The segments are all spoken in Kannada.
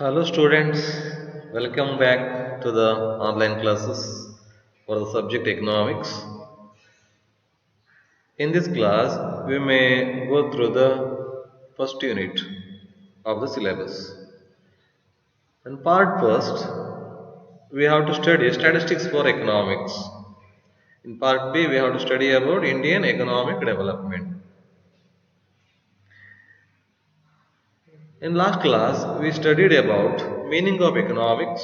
Hello students, welcome back to the online classes for the subject economics. In this class, we may go through the first unit of the syllabus. And part first, we have to study statistics for economics. In part B, we have to study about Indian economic development. In last class, we studied about meaning of economics,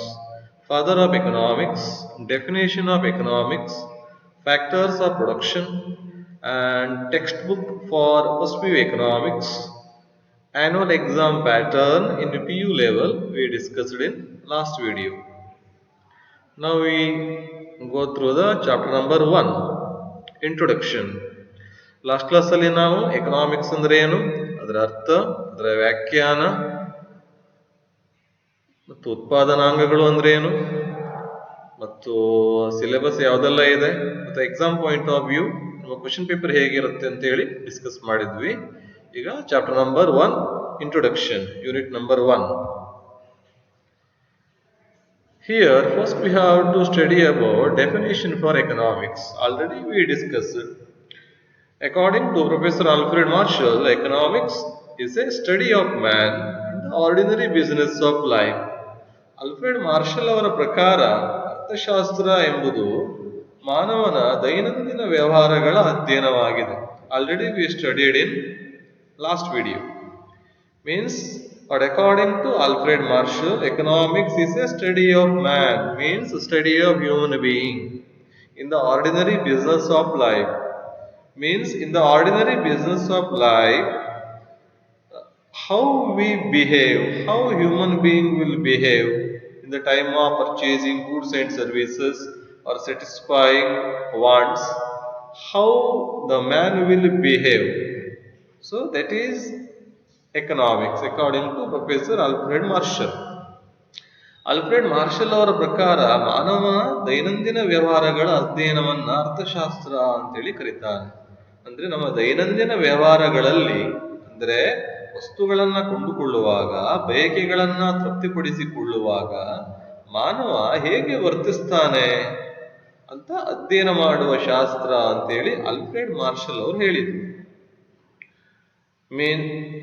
father of economics, definition of economics, factors of production, and textbook for first PU economics, annual exam pattern in PU level we discussed in last video. Now we go through the chapter number 1, introduction. Last ಕ್ಲಾಸಲ್ಲಿ ನಾವು ಎಕನಾಮಿಕ್ಸ್ ಅಂದ್ರೆ ಏನು, ಅದರ ಅರ್ಥ, ಅದರ ವ್ಯಾಖ್ಯಾನ ಮತ್ತು ಉತ್ಪಾದನಾಂಗಗಳು ಅಂದ್ರೆ ಏನು, ಮತ್ತು ಸಿಲೆಬಸ್ ಯಾವುದೆಲ್ಲ ಇದೆ, ಮತ್ತು ಎಕ್ಸಾಮ್ ಪಾಯಿಂಟ್ ಆಫ್ ವ್ಯೂ ನಮ್ಮ ಕ್ವಶನ್ ಪೇಪರ್ ಹೇಗಿರುತ್ತೆ ಅಂತ ಹೇಳಿ ಡಿಸ್ಕಸ್ ಮಾಡಿದ್ವಿ. ಈಗ chapter number 1, introduction, unit number 1. Here, first we have to study about definition for economics. Already we discussed. According to Professor Alfred Marshall, economics is a study of man in the ordinary business of life. Alfred Marshall ಅವರ ಪ್ರಕಾರ ಅರ್ಥಶಾಸ್ತ್ರ ಎಂಬುದು ಮಾನವನ ದೈನಂದಿನ ವ್ಯವಹಾರಗಳ ಅಧ್ಯಯನವಾಗಿದೆ. Already we studied in last video. Means, but according to Alfred Marshall, economics is a study of man, means study of human being in the ordinary business of life. Means in the ordinary business of life, how we behave, how human being will behave in the time of purchasing goods and services or satisfying wants, how the man will behave. So that is economics according to Professor Alfred Marshall. Alfred marshal ಅವರ ಪ್ರಕಾರ ಮಾನವನ ದೈನಂದಿನ ವ್ಯವಹಾರಗಳ ಅಧ್ಯಯನವನ್ನ ಅರ್ಥಶಾಸ್ತ್ರ ಅಂತೇಳಿ ಕರೀತಾರೆ. ಅಂದ್ರೆ ನಮ್ಮ ದೈನಂದಿನ ವ್ಯವಹಾರಗಳಲ್ಲಿ, ಅಂದ್ರೆ ವಸ್ತುಗಳನ್ನ ಕೊಂಡುಕೊಳ್ಳುವಾಗ, ಬಯಕೆಗಳನ್ನ ತೃಪ್ತಿಪಡಿಸಿಕೊಳ್ಳುವಾಗ ಮಾನವ ಹೇಗೆ ವರ್ತಿಸ್ತಾನೆ ಅಂತ ಅಧ್ಯಯನ ಮಾಡುವ ಶಾಸ್ತ್ರ ಅಂತೇಳಿ ಆಲ್ಫ್ರೆಡ್ ಮಾರ್ಷಲ್ ಅವರು ಹೇಳಿದರು.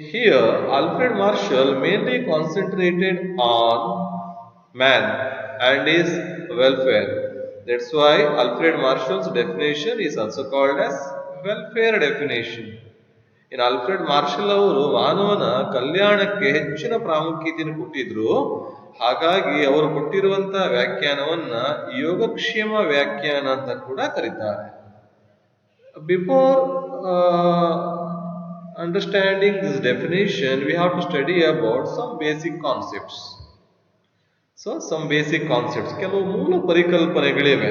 Here Alfred Marshall mainly concentrated on man and his welfare. That's why Alfred Marshall's definition is also called as welfare definition. In Alfred Marshall ಅವರು ಮಾನವನ ಕಲ್ಯಾಣಕ್ಕೆ ಹೆಚ್ಚಿನ ಪ್ರಾಮುಖ್ಯತೆಯನ್ನು ಕೊಟ್ಟಿದ್ರು. ಹಾಗಾಗಿ ಅವರು ಕೊಟ್ಟಿರುವಂತಹ ವ್ಯಾಖ್ಯಾನವನ್ನ ಯೋಗಕ್ಷೇಮ ವ್ಯಾಖ್ಯಾನ ಅಂತ ಕೂಡ ಕರೀತಾರೆ. Before understanding this definition, we have to study about some basic concepts. So, some basic concepts. ಕೆಲವು ಮೂಲ ಪರಿಕಲ್ಪನೆಗಳಿವೆ.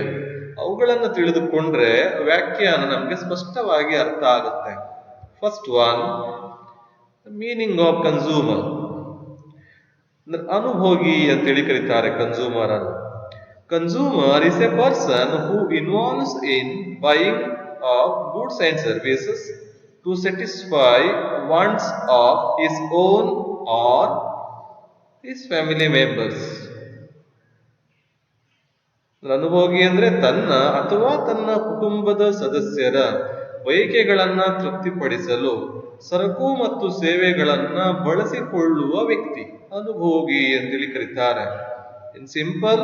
ಅವುಗಳನ್ನು ತಿಳಿದುಕೊಂಡ್ರೆ ವ್ಯಾಖ್ಯಾನ ನಮಗೆ ಸ್ಪಷ್ಟವಾಗಿ ಅರ್ಥ ಆಗುತ್ತೆ. First one, meaning of consumer. ಅನುಭೋಗಿ ಅಂತೇಳಿ ಕರೀತಾರೆ ಕನ್ಸೂಮರ್ ಅನ್ನು. Consumer is a person who involves in buying of goods and services to satisfy wants of his own or his family members. ಅನುಭೋಗಿ ಅಂದ್ರೆ ತನ್ನ ಅಥವಾ ತನ್ನ ಕುಟುಂಬದ ಸದಸ್ಯರ ಬಯಕೆಗಳನ್ನ ತೃಪ್ತಿಪಡಿಸಲು ಸರಕು ಮತ್ತು ಸೇವೆಗಳನ್ನ ಬಳಸಿಕೊಳ್ಳುವ ವ್ಯಕ್ತಿ ಅನುಭೋಗಿ ಅಂತೇಳಿ ಕರೀತಾರೆ. In simple,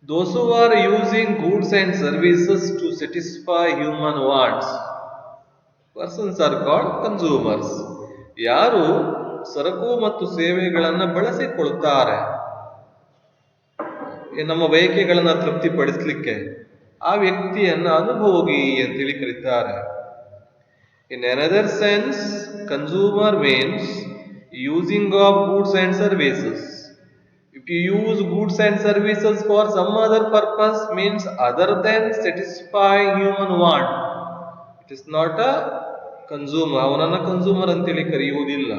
those who are using goods and services to satisfy human wants, persons are called consumers. ಯಾರು ಸರಕು ಮತ್ತು ಸೇವೆಗಳನ್ನು ಬಳಸಿಕೊಳ್ತಾರೆ ನಮ್ಮ ಬಯಕೆಗಳನ್ನ ತೃಪ್ತಿಪಡಿಸಲಿಕ್ಕೆ, ಆ ವ್ಯಕ್ತಿಯನ್ನ ಅನುಭೋಗಿ ಅಂತೇಳಿ ಕರೀತಾರೆ. In another sense, consumer means using of goods and services. If you use goods and services for some other purpose, means other than satisfying human want, it is not a consumer. ಅವನನ್ನ ಕನ್ಸೂಮರ್ ಅಂತೇಳಿ ಕರೆಯುವುದಿಲ್ಲ.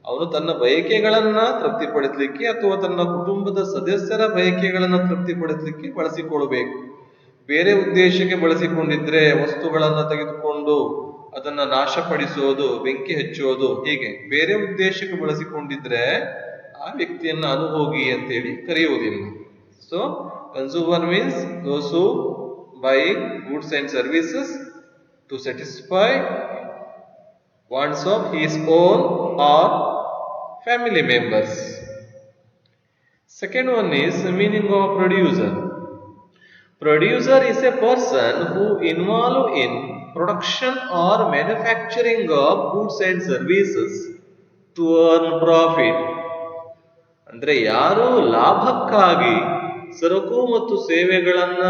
ಅವನು ತನ್ನ ಬಯಕೆಗಳನ್ನ ತೃಪ್ತಿಪಡಿಸಲಿಕ್ಕೆ ಅಥವಾ ತನ್ನ ಕುಟುಂಬದ ಸದಸ್ಯರ ಬಯಕೆಗಳನ್ನ ತೃಪ್ತಿಪಡಿಸಲಿಕ್ಕೆ ಬಳಸಿಕೊಳ್ಬೇಕು. ಬೇರೆ ಉದ್ದೇಶಕ್ಕೆ ಬಳಸಿಕೊಂಡಿದ್ರೆ ವಸ್ತುಗಳನ್ನ ತೆಗೆದುಕೊಂಡು ಅದನ್ನ ನಾಶಪಡಿಸೋದು, ಬೆಂಕಿ ಹಚ್ಚೋದು, ಹೀಗೆ ಬೇರೆ ಉದ್ದೇಶಕ್ಕೆ ಬಳಸಿಕೊಂಡಿದ್ರೆ ಆ ವ್ಯಕ್ತಿಯನ್ನು ಅನುಭೋಗಿ ಅಂತೇಳಿ ಕರೆಯುವುದಿಲ್ಲ. So consumer means those who buying goods and services to satisfy wants of his own or family members. Second one is the meaning of producer. Producer is a person who involved in production or manufacturing of goods and services to earn profit. ಅಂದ್ರೆ ಯಾರು ಲಾಭಕ್ಕಾಗಿ ಸರಕು ಮತ್ತು ಸೇವೆಗಳನ್ನ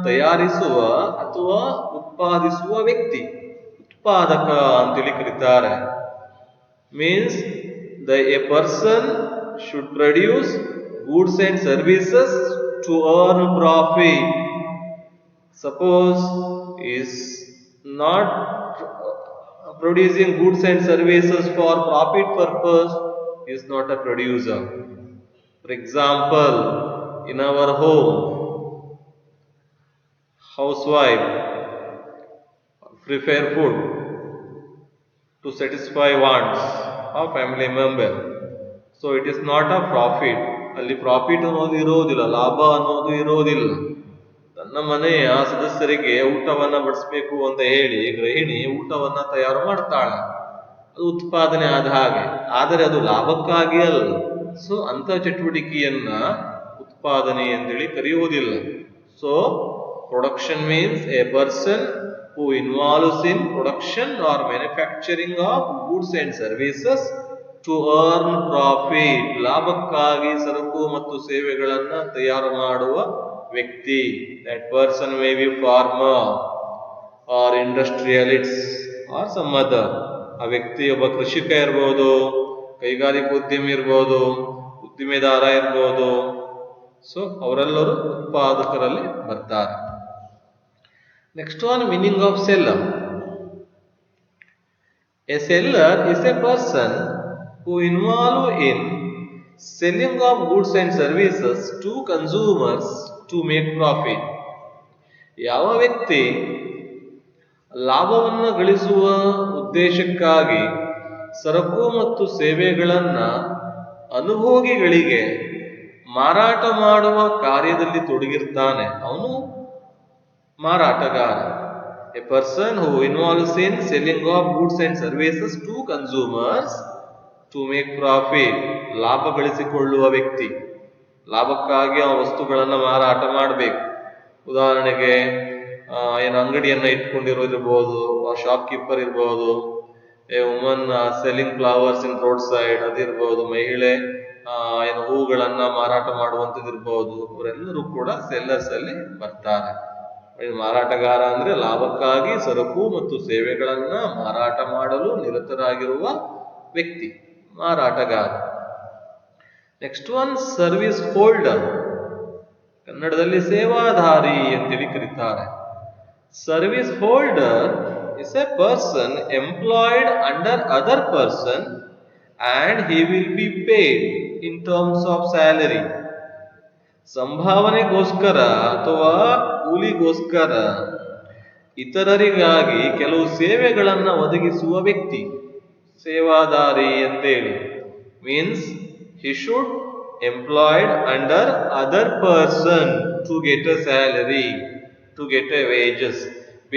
ತಯಾರಿಸುವ ಅಥವಾ ಉತ್ಪಾದಿಸುವ ವ್ಯಕ್ತಿ ಉತ್ಪಾದಕ ಅಂತೇಳಿ ಕರೀತಾರೆ. Means a person should produce goods and services to earn profit. Suppose is not producing goods and services for profit purpose, is not a producer. For example, in our home, housewife prepare food to satisfy wants of family member. So it is not a profit. ಅಲ್ಲಿ ಪ್ರಾಫಿಟ್ ಅನ್ನೋದು ಇರೋದಿಲ್ಲ, ಲಾಭ ಅನ್ನೋದು ಇರೋದಿಲ್ಲ. ತನ್ನ ಮನೆಯ ಸದಸ್ಯರಿಗೆ ಊಟವನ್ನ ಬಡಿಸ್ಬೇಕು ಅಂತ ಹೇಳಿ ಗೃಹಿಣಿ ಊಟವನ್ನ ತಯಾರು ಮಾಡ್ತಾಳೆ, ಅದು ಉತ್ಪಾದನೆ ಆದ ಹಾಗೆ, ಆದರೆ ಅದು ಲಾಭಕ್ಕಾಗಿ ಅಲ್ಲ. ಸೊ ಅಂತ ಚಟುವಟಿಕೆಯನ್ನ ಉತ್ಪಾದನೆ ಅಂತೇಳಿ ಕರೆಯುವುದಿಲ್ಲ. So production means a person who involves in production or manufacturing of goods and services to earn profit. ಲಾಭಕ್ಕಾಗಿ ಸರಕು ಮತ್ತು ಸೇವೆಗಳನ್ನ ತಯಾರು ಮಾಡುವ ವ್ಯಕ್ತಿ. That person may be farmer or industrialist or some other. ಆ ವ್ಯಕ್ತಿ ಒಬ್ಬ ಕೃಷಿಕ ಇರ್ಬೋದು, ಕೈಗಾರಿಕೋದ್ಯಮಿ ಇರ್ಬೋದು, ಉದ್ದಿಮೆದಾರ ಇರ್ಬೋದು. ಸೊ ಅವರೆಲ್ಲರೂ ಉತ್ಪಾದಕರಲ್ಲಿ ಬರ್ತಾರೆ. Next one, meaning of seller. A seller is a person who involved in selling of goods and services to consumers to make profit. ಯಾವ ವ್ಯಕ್ತಿ ಲಾಭವನ್ನು ಗಳಿಸುವ ಉದ್ದೇಶಕ್ಕಾಗಿ ಸರಕು ಮತ್ತು ಸೇವೆಗಳನ್ನ ಅನುಭೋಗಿಗಳಿಗೆ ಮಾರಾಟ ಮಾಡುವ ಕಾರ್ಯದಲ್ಲಿ ತೊಡಗಿರ್ತಾನೆ, ಅವನು ಮಾರಾಟಗಾರ. A person who involves in selling of goods and services to consumers to make profit. ಲಾಭ ಗಳಿಸಿಕೊಳ್ಳುವ ವ್ಯಕ್ತಿ, ಲಾಭಕ್ಕಾಗಿ ಆ ವಸ್ತುಗಳನ್ನು ಮಾರಾಟ ಮಾಡಬೇಕು. ಉದಾಹರಣೆಗೆ ಏನು ಅಂಗಡಿಯನ್ನ ಇಟ್ಕೊಂಡಿರೋದಿರ್ಬೋದು, ಶಾಪ್ ಕೀಪರ್ ಇರ್ಬೋದು, a woman selling flowers in road side ಅದಿರ್ಬೋದು, ಮಹಿಳೆ ಏನು ಹೂಗಳನ್ನ ಮಾರಾಟ ಮಾಡುವಂಥದ್ದಿರ್ಬೋದು. ಅವರೆಲ್ಲರೂ ಕೂಡ ಸೆಲ್ಲರ್ಸ್ ಅಲ್ಲಿ ಬರ್ತಾರೆ. ಮಾರಾಟಗಾರ ಅಂದ್ರೆ ಲಾಭಕ್ಕಾಗಿ ಸರಕು ಮತ್ತು ಸೇವೆಗಳನ್ನ ಮಾರಾಟ ಮಾಡಲು ನಿರತರಾಗಿರುವ ವ್ಯಕ್ತಿ, ಮಾರಾಟಗಾರ. Next one, service holder. ಕನ್ನಡದಲ್ಲಿ ಸೇವಾಧಾರಿ ಅಂತೇಳಿ ಕರೀತಾರೆ. Service holder is a person employed under other person and he will be paid in terms of salary. ಸಂಭಾವನೆಗೋಸ್ಕರ ಅಥವಾ ಕೂಲಿಗೋಸ್ಕರ ಇತರರಿಗಾಗಿ ಕೆಲವು ಸೇವೆಗಳನ್ನ ಒದಗಿಸುವ ವ್ಯಕ್ತಿ ಸೇವಾದಾರಿ ಅಂತೇಳಿ. Means he should employed under other person to get a salary, to get a wages.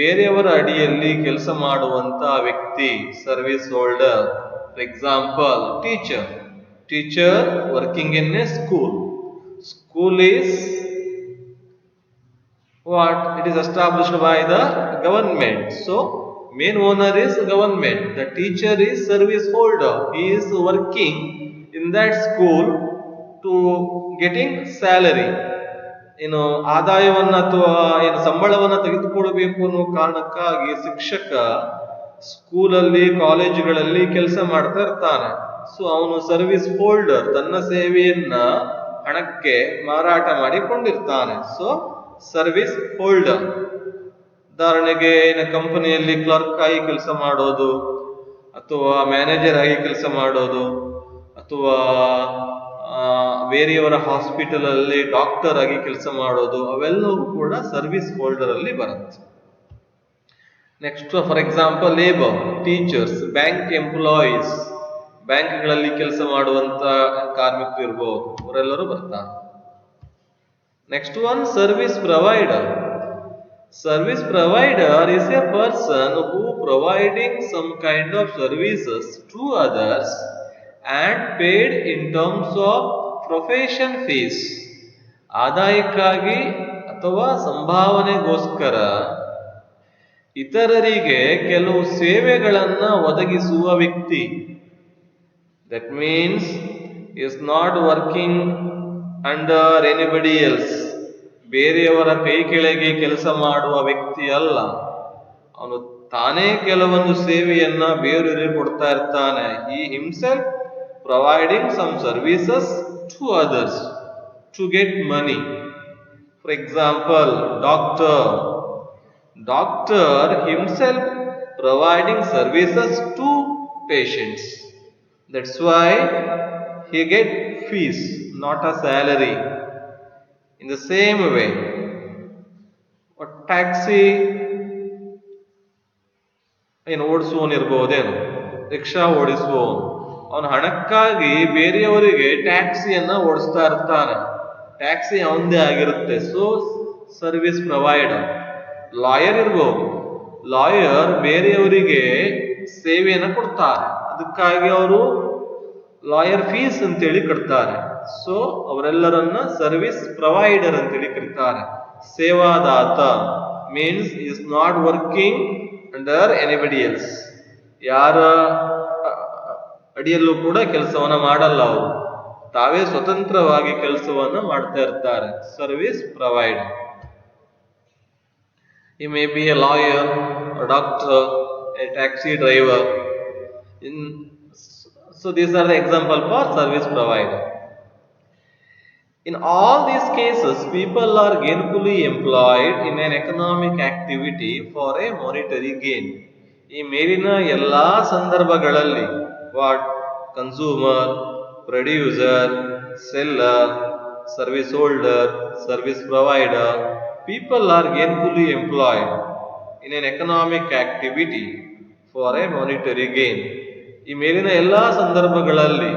ಬೇರೆಯವರ ಅಡಿಯಲ್ಲಿ ಕೆಲಸ ಮಾಡುವಂತ ವ್ಯಕ್ತಿ service holder. For example, teacher working in a school. School is what? It is established by the government. So, main owner is government. The teacher is service holder. He is working in that school to getting salary. ಆದಾಯವನ್ನ ಅಥವಾ ಸಂಬಳವನ್ನ ತೆಗೆದುಕೊಳ್ಳಬೇಕು ಅನ್ನೋ ಕಾರಣಕ್ಕಾಗಿ ಶಿಕ್ಷಕ ಸ್ಕೂಲಲ್ಲಿ ಕಾಲೇಜುಗಳಲ್ಲಿ ಕೆಲಸ ಮಾಡ್ತಾ ಇರ್ತಾನೆ. ಸೊ ಅವನು ಸರ್ವಿಸ್ ಹೋಲ್ಡರ್, ತನ್ನ ಸೇವೆಯನ್ನ ಹಣಕ್ಕೆ ಮಾರಾಟ ಮಾಡಿಕೊಂಡಿರ್ತಾನೆ. So service holder. ಉದಾಹರಣೆಗೆ ಕಂಪನಿಯಲ್ಲಿ ಕ್ಲರ್ಕ್ ಆಗಿ ಕೆಲಸ ಮಾಡೋದು, ಅಥವಾ ಮ್ಯಾನೇಜರ್ ಆಗಿ ಕೆಲಸ ಮಾಡೋದು, ಅಥವಾ ಬೇರೆಯವರ ಹಾಸ್ಪಿಟಲ್ ಅಲ್ಲಿ ಡಾಕ್ಟರ್ ಆಗಿ ಕೆಲಸ ಮಾಡೋದು, ಅವೆಲ್ಲವೂ ಕೂಡ ಸರ್ವಿಸ್ ಹೋಲ್ಡರ್ ಅಲ್ಲಿ ಬರುತ್ತೆ. Next, for example, labour, teachers, bank employees. ಬ್ಯಾಂಕ್ಗಳಲ್ಲಿ ಕೆಲಸ ಮಾಡುವಂತ ಕಾರ್ಮಿಕರು ಇರ್ಬೋದು, ಅವರೆಲ್ಲರೂ ಬರ್ತಾರೆ. Next one, service provider. Service provider is a person who providing some kind of services to others and paid in terms of profession fees. ಆದಾಯಕ್ಕಾಗಿ ಅಥವಾ ಸಂಭಾವನೆಗೋಸ್ಕರ ಇತರರಿಗೆ ಕೆಲವು ಸೇವೆಗಳನ್ನ ಒದಗಿಸುವ ವ್ಯಕ್ತಿ. That means he is not working under anybody else. ಬೇರೆಯವರ ಕೈ ಕೆಳಗೆ ಕೆಲಸ ಮಾಡುವ ವ್ಯಕ್ತಿ ಅಲ್ಲ. ಅವನು ತಾನೇ ಕೆಲವೊಂದು ಸೇವೆಯನ್ನ ಬೇರೆಯವರಿಗೆ ಕೊಡ್ತಾ ಇರ್ತಾನೆ. He himself providing some services to others to get money. For example, doctor himself providing services to patients. That's why he get fees, not a salary. In the same way, a taxi ಓಡಿಸುವವನಿರ್ಬಹುದೇನು, ರಿಕ್ಷಾ ಓಡಿಸುವವನು, ಅವನ ಹಣಕ್ಕಾಗಿ ಬೇರೆಯವರಿಗೆ ಟ್ಯಾಕ್ಸಿಯನ್ನ ಓಡಿಸ್ತಾ ಇರ್ತಾನೆ. ಟ್ಯಾಕ್ಸಿ ಅವಂದೇ ಆಗಿರುತ್ತೆ. So service provider. ಲಾಯರ್ ಇರ್ಬೋದು, ಲಾಯರ್ ಬೇರೆಯವರಿಗೆ ಸೇವೆಯನ್ನ ಕೊಡ್ತಾರೆ, ಅದಕ್ಕಾಗಿ ಅವರು ಲಾಯರ್ ಫೀಸ್ ಅಂತೇಳಿ ಕಟ್ತಾರೆ. ಸೊ ಅವರೆಲ್ಲರನ್ನ ಸರ್ವಿಸ್ ಪ್ರೊವೈಡರ್ ಅಂತೇಳಿ ಕರೀತಾರೆ. ಸೇವಾದಾತ means is not working under anybody else. ಯಾರ ಅಡಿಯಲ್ಲೂ ಕೂಡ ಕೆಲಸವನ್ನ ಮಾಡಲ್ಲ, ಅವರು ತಾವೇ ಸ್ವತಂತ್ರವಾಗಿ ಕೆಲಸವನ್ನ ಮಾಡ್ತಾ ಇರ್ತಾರೆ. Service provider. He may be a lawyer, a doctor, a taxi driver. So these are the example for service provider. In all these cases, people are gainfully employed in an economic activity for a monetary gain. ಈ ಮೇಲಿನ ಎಲ್ಲಾ ಸಂದರ್ಭಗಳಲ್ಲಿ consumer, producer, seller, service holder, service provider, people are gainfully employed in an economic activity for a monetary gain. ಈ ಮೇಲಿನ ಎಲ್ಲಾ ಸಂದರ್ಭಗಳಲ್ಲಿ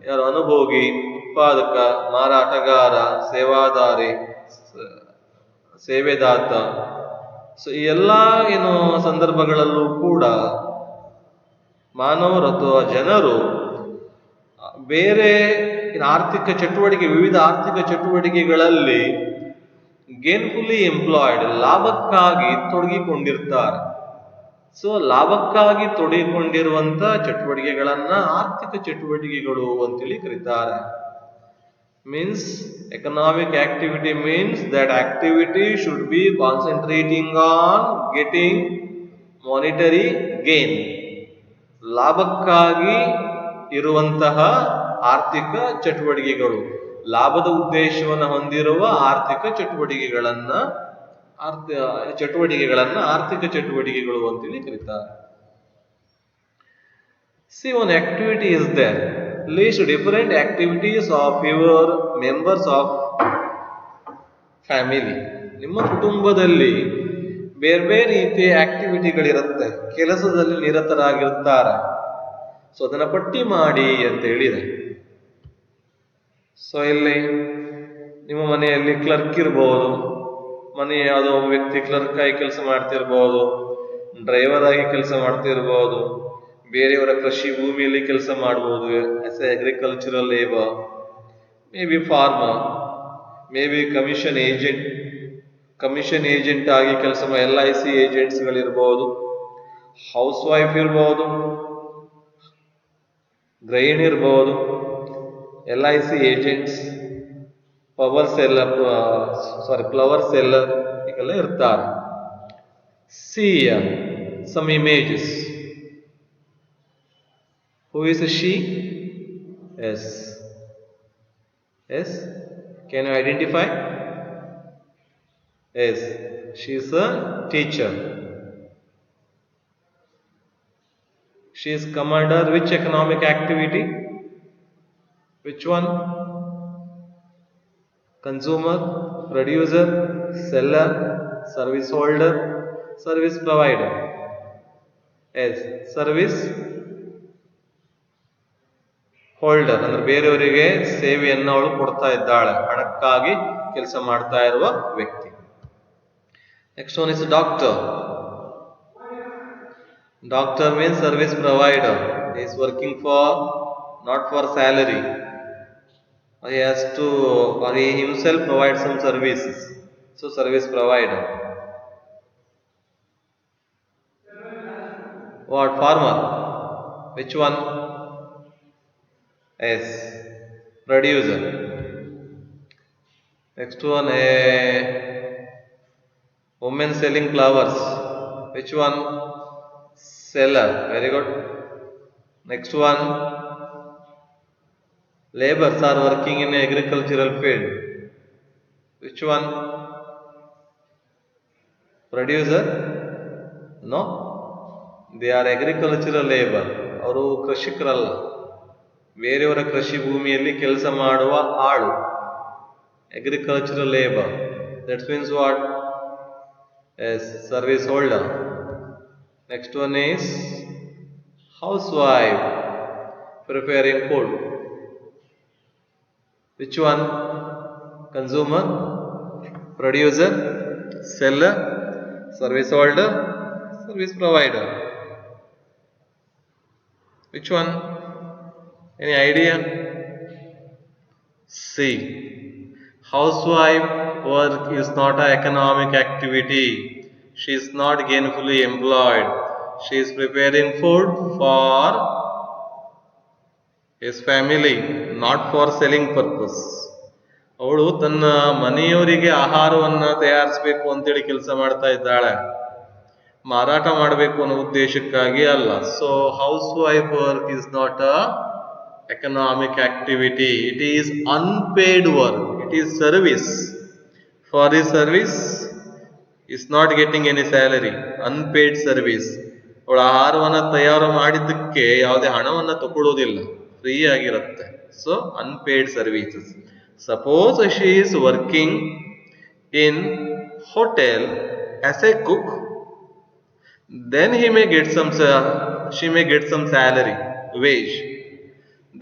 ಯಾರು ಅನುಭೋಗಿ, ಉತ್ಪಾದಕ, ಮಾರಾಟಗಾರ, ಸೇವಾದಾರಿ, ಸೇವೆದಾತ, ಸೊ ಈ ಎಲ್ಲಾ ಸಂದರ್ಭಗಳಲ್ಲೂ ಕೂಡ ಮಾನವರು ಅಥವಾ ಜನರು ಬೇರೆ ಆರ್ಥಿಕ ಚಟುವಟಿಕೆ, ವಿವಿಧ ಆರ್ಥಿಕ ಚಟುವಟಿಕೆಗಳಲ್ಲಿ ಗೇನ್ಫುಲ್ಲಿ ಎಂಪ್ಲಾಯ್ಡ್, ಲಾಭಕ್ಕಾಗಿ ತೊಡಗಿಕೊಂಡಿರ್ತಾರೆ. ಸೊ ಲಾಭಕ್ಕಾಗಿ ತೊಡಗಿಕೊಂಡಿರುವಂತ ಚಟುವಟಿಕೆಗಳನ್ನ ಆರ್ಥಿಕ ಚಟುವಟಿಕೆಗಳು ಅಂತೇಳಿ ಕರೀತಾರೆ. Means economic activity means that activity should be concentrating on getting monetary gain. ಲಾಭಕ್ಕಾಗಿ ಇರುವಂತಹ ಆರ್ಥಿಕ ಚಟುವಟಿಕೆಗಳು, ಲಾಭದ ಉದ್ದೇಶವನ್ನು ಹೊಂದಿರುವ ಆರ್ಥಿಕ ಚಟುವಟಿಕೆಗಳನ್ನ ಆರ್ಥಿಕ ಚಟುವಟಿಕೆಗಳು ಅಂತೇಳಿ ಕರೀತಾರೆ. See, one activity is there. List different activities of your members of family. ನಿಮ್ಮ ಕುಟುಂಬದಲ್ಲಿ ಬೇರೆ ಬೇರೆ ರೀತಿಯ ಆಕ್ಟಿವಿಟಿಗಳಿರುತ್ತೆ, ಕೆಲಸದಲ್ಲಿ ನಿರತರಾಗಿರ್ತಾರೆ. ಸೊ ಅದನ್ನ ಪಟ್ಟಿ ಮಾಡಿ ಅಂತ ಹೇಳಿದೆ. ಸೊ ಇಲ್ಲಿ ನಿಮ್ಮ ಮನೆಯಲ್ಲಿ ಕ್ಲರ್ಕ್ ಇರ್ಬೋದು, ಮನೆ ಯಾವುದೋ ವ್ಯಕ್ತಿ ಕ್ಲರ್ಕ್ ಆಗಿ ಕೆಲಸ ಮಾಡ್ತಿರ್ಬೋದು, ಡ್ರೈವರ್ ಆಗಿ ಕೆಲಸ ಮಾಡ್ತಿರ್ಬೋದು, ಬೇರೆಯವರ ಕೃಷಿ ಭೂಮಿಯಲ್ಲಿ ಕೆಲಸ ಮಾಡ್ಬೋದು, as A agricultural labour, may be farmer, may be commission agent ಆಗಿ ಕೆಲಸ LIC ಏಜೆಂಟ್ಸ್ಗಳಿರ್ಬೋದು, ಹೌಸ್ ವೈಫ್ ಇರ್ಬೋದು, ಗೃಹಿಣಿ ಇರ್ಬೋದು, LIC ಏಜೆಂಟ್ಸ್, ಫ್ಲವರ್ ಸೆಲ್ಲರ್ ಹೀಗೆಲ್ಲ ಇರ್ತಾರೆ. See some images. Who is she? Yes. Can you identify? Yes, she is a teacher. She is come under which economic activity? Which one? Consumer, producer, seller, service holder, service provider. Yes, service holder ಅಂದ್ರೆ ಬೇರೆಯವರಿಗೆ ಸೇವೆಯನ್ನು ಅವಳು ಕೊಡ್ತಾ ಇದ್ದಾಳೆ, ಹಣಕ್ಕಾಗಿ ಕೆಲಸ ಮಾಡ್ತಾ ಇರುವ ವ್ಯಕ್ತಿ. Next one is doctor. Doctor means service provider. He is working for not for salary. He has to, or he himself provides some services. So service provider. What farmer? Which one? Yes, producer. Next one, a woman selling flowers. Which one? Seller. Very good. Next one, laborers are working in agricultural field. Which one? Producer? No. They are agricultural labor. ಅವರು ಕೃಷಿಕರಲ್ಲ, ಬೇರೆಯವರ ಕೃಷಿ ಭೂಮಿಯಲ್ಲಿ ಕೆಲಸ ಮಾಡುವ ಆಳು. Agricultural labor. That means what? Yes, service holder. Next one is housewife, preparing food. Which one? Consumer, producer, seller, service holder, service provider. Which one? Any idea? See, housewife work is not an economic activity. She is not gainfully employed. She is preparing food for his family, not for selling purpose. ಅವಳು ತನ್ನ ಮನೆಯವರಿಗೆ ಆಹಾರವನ್ನು ತಯಾರಿಸಬೇಕು ಅಂತೇಳಿ ಕೆಲಸ ಮಾಡ್ತಾ ಇದ್ದಾಳೆ, ಮಾರಾಟ ಮಾಡಬೇಕು ಅನ್ನೋ ಉದ್ದೇಶಕ್ಕಾಗಿ ಅಲ್ಲ. So house wife work is not a economic activity. It is unpaid work. It is service. For this service is not getting any salary. Unpaid service. ಅವಳ ಆಹಾರವನ್ನು ತಯಾರು ಮಾಡಿದ್ದಕ್ಕೆ ಯಾವುದೇ ಹಣವನ್ನು ತಗೊಳ್ಳೋದಿಲ್ಲ, ಫ್ರೀ ಆಗಿರುತ್ತೆ. So unpaid services. Suppose she is working in hotel as A cook, then she may get some salary, wage.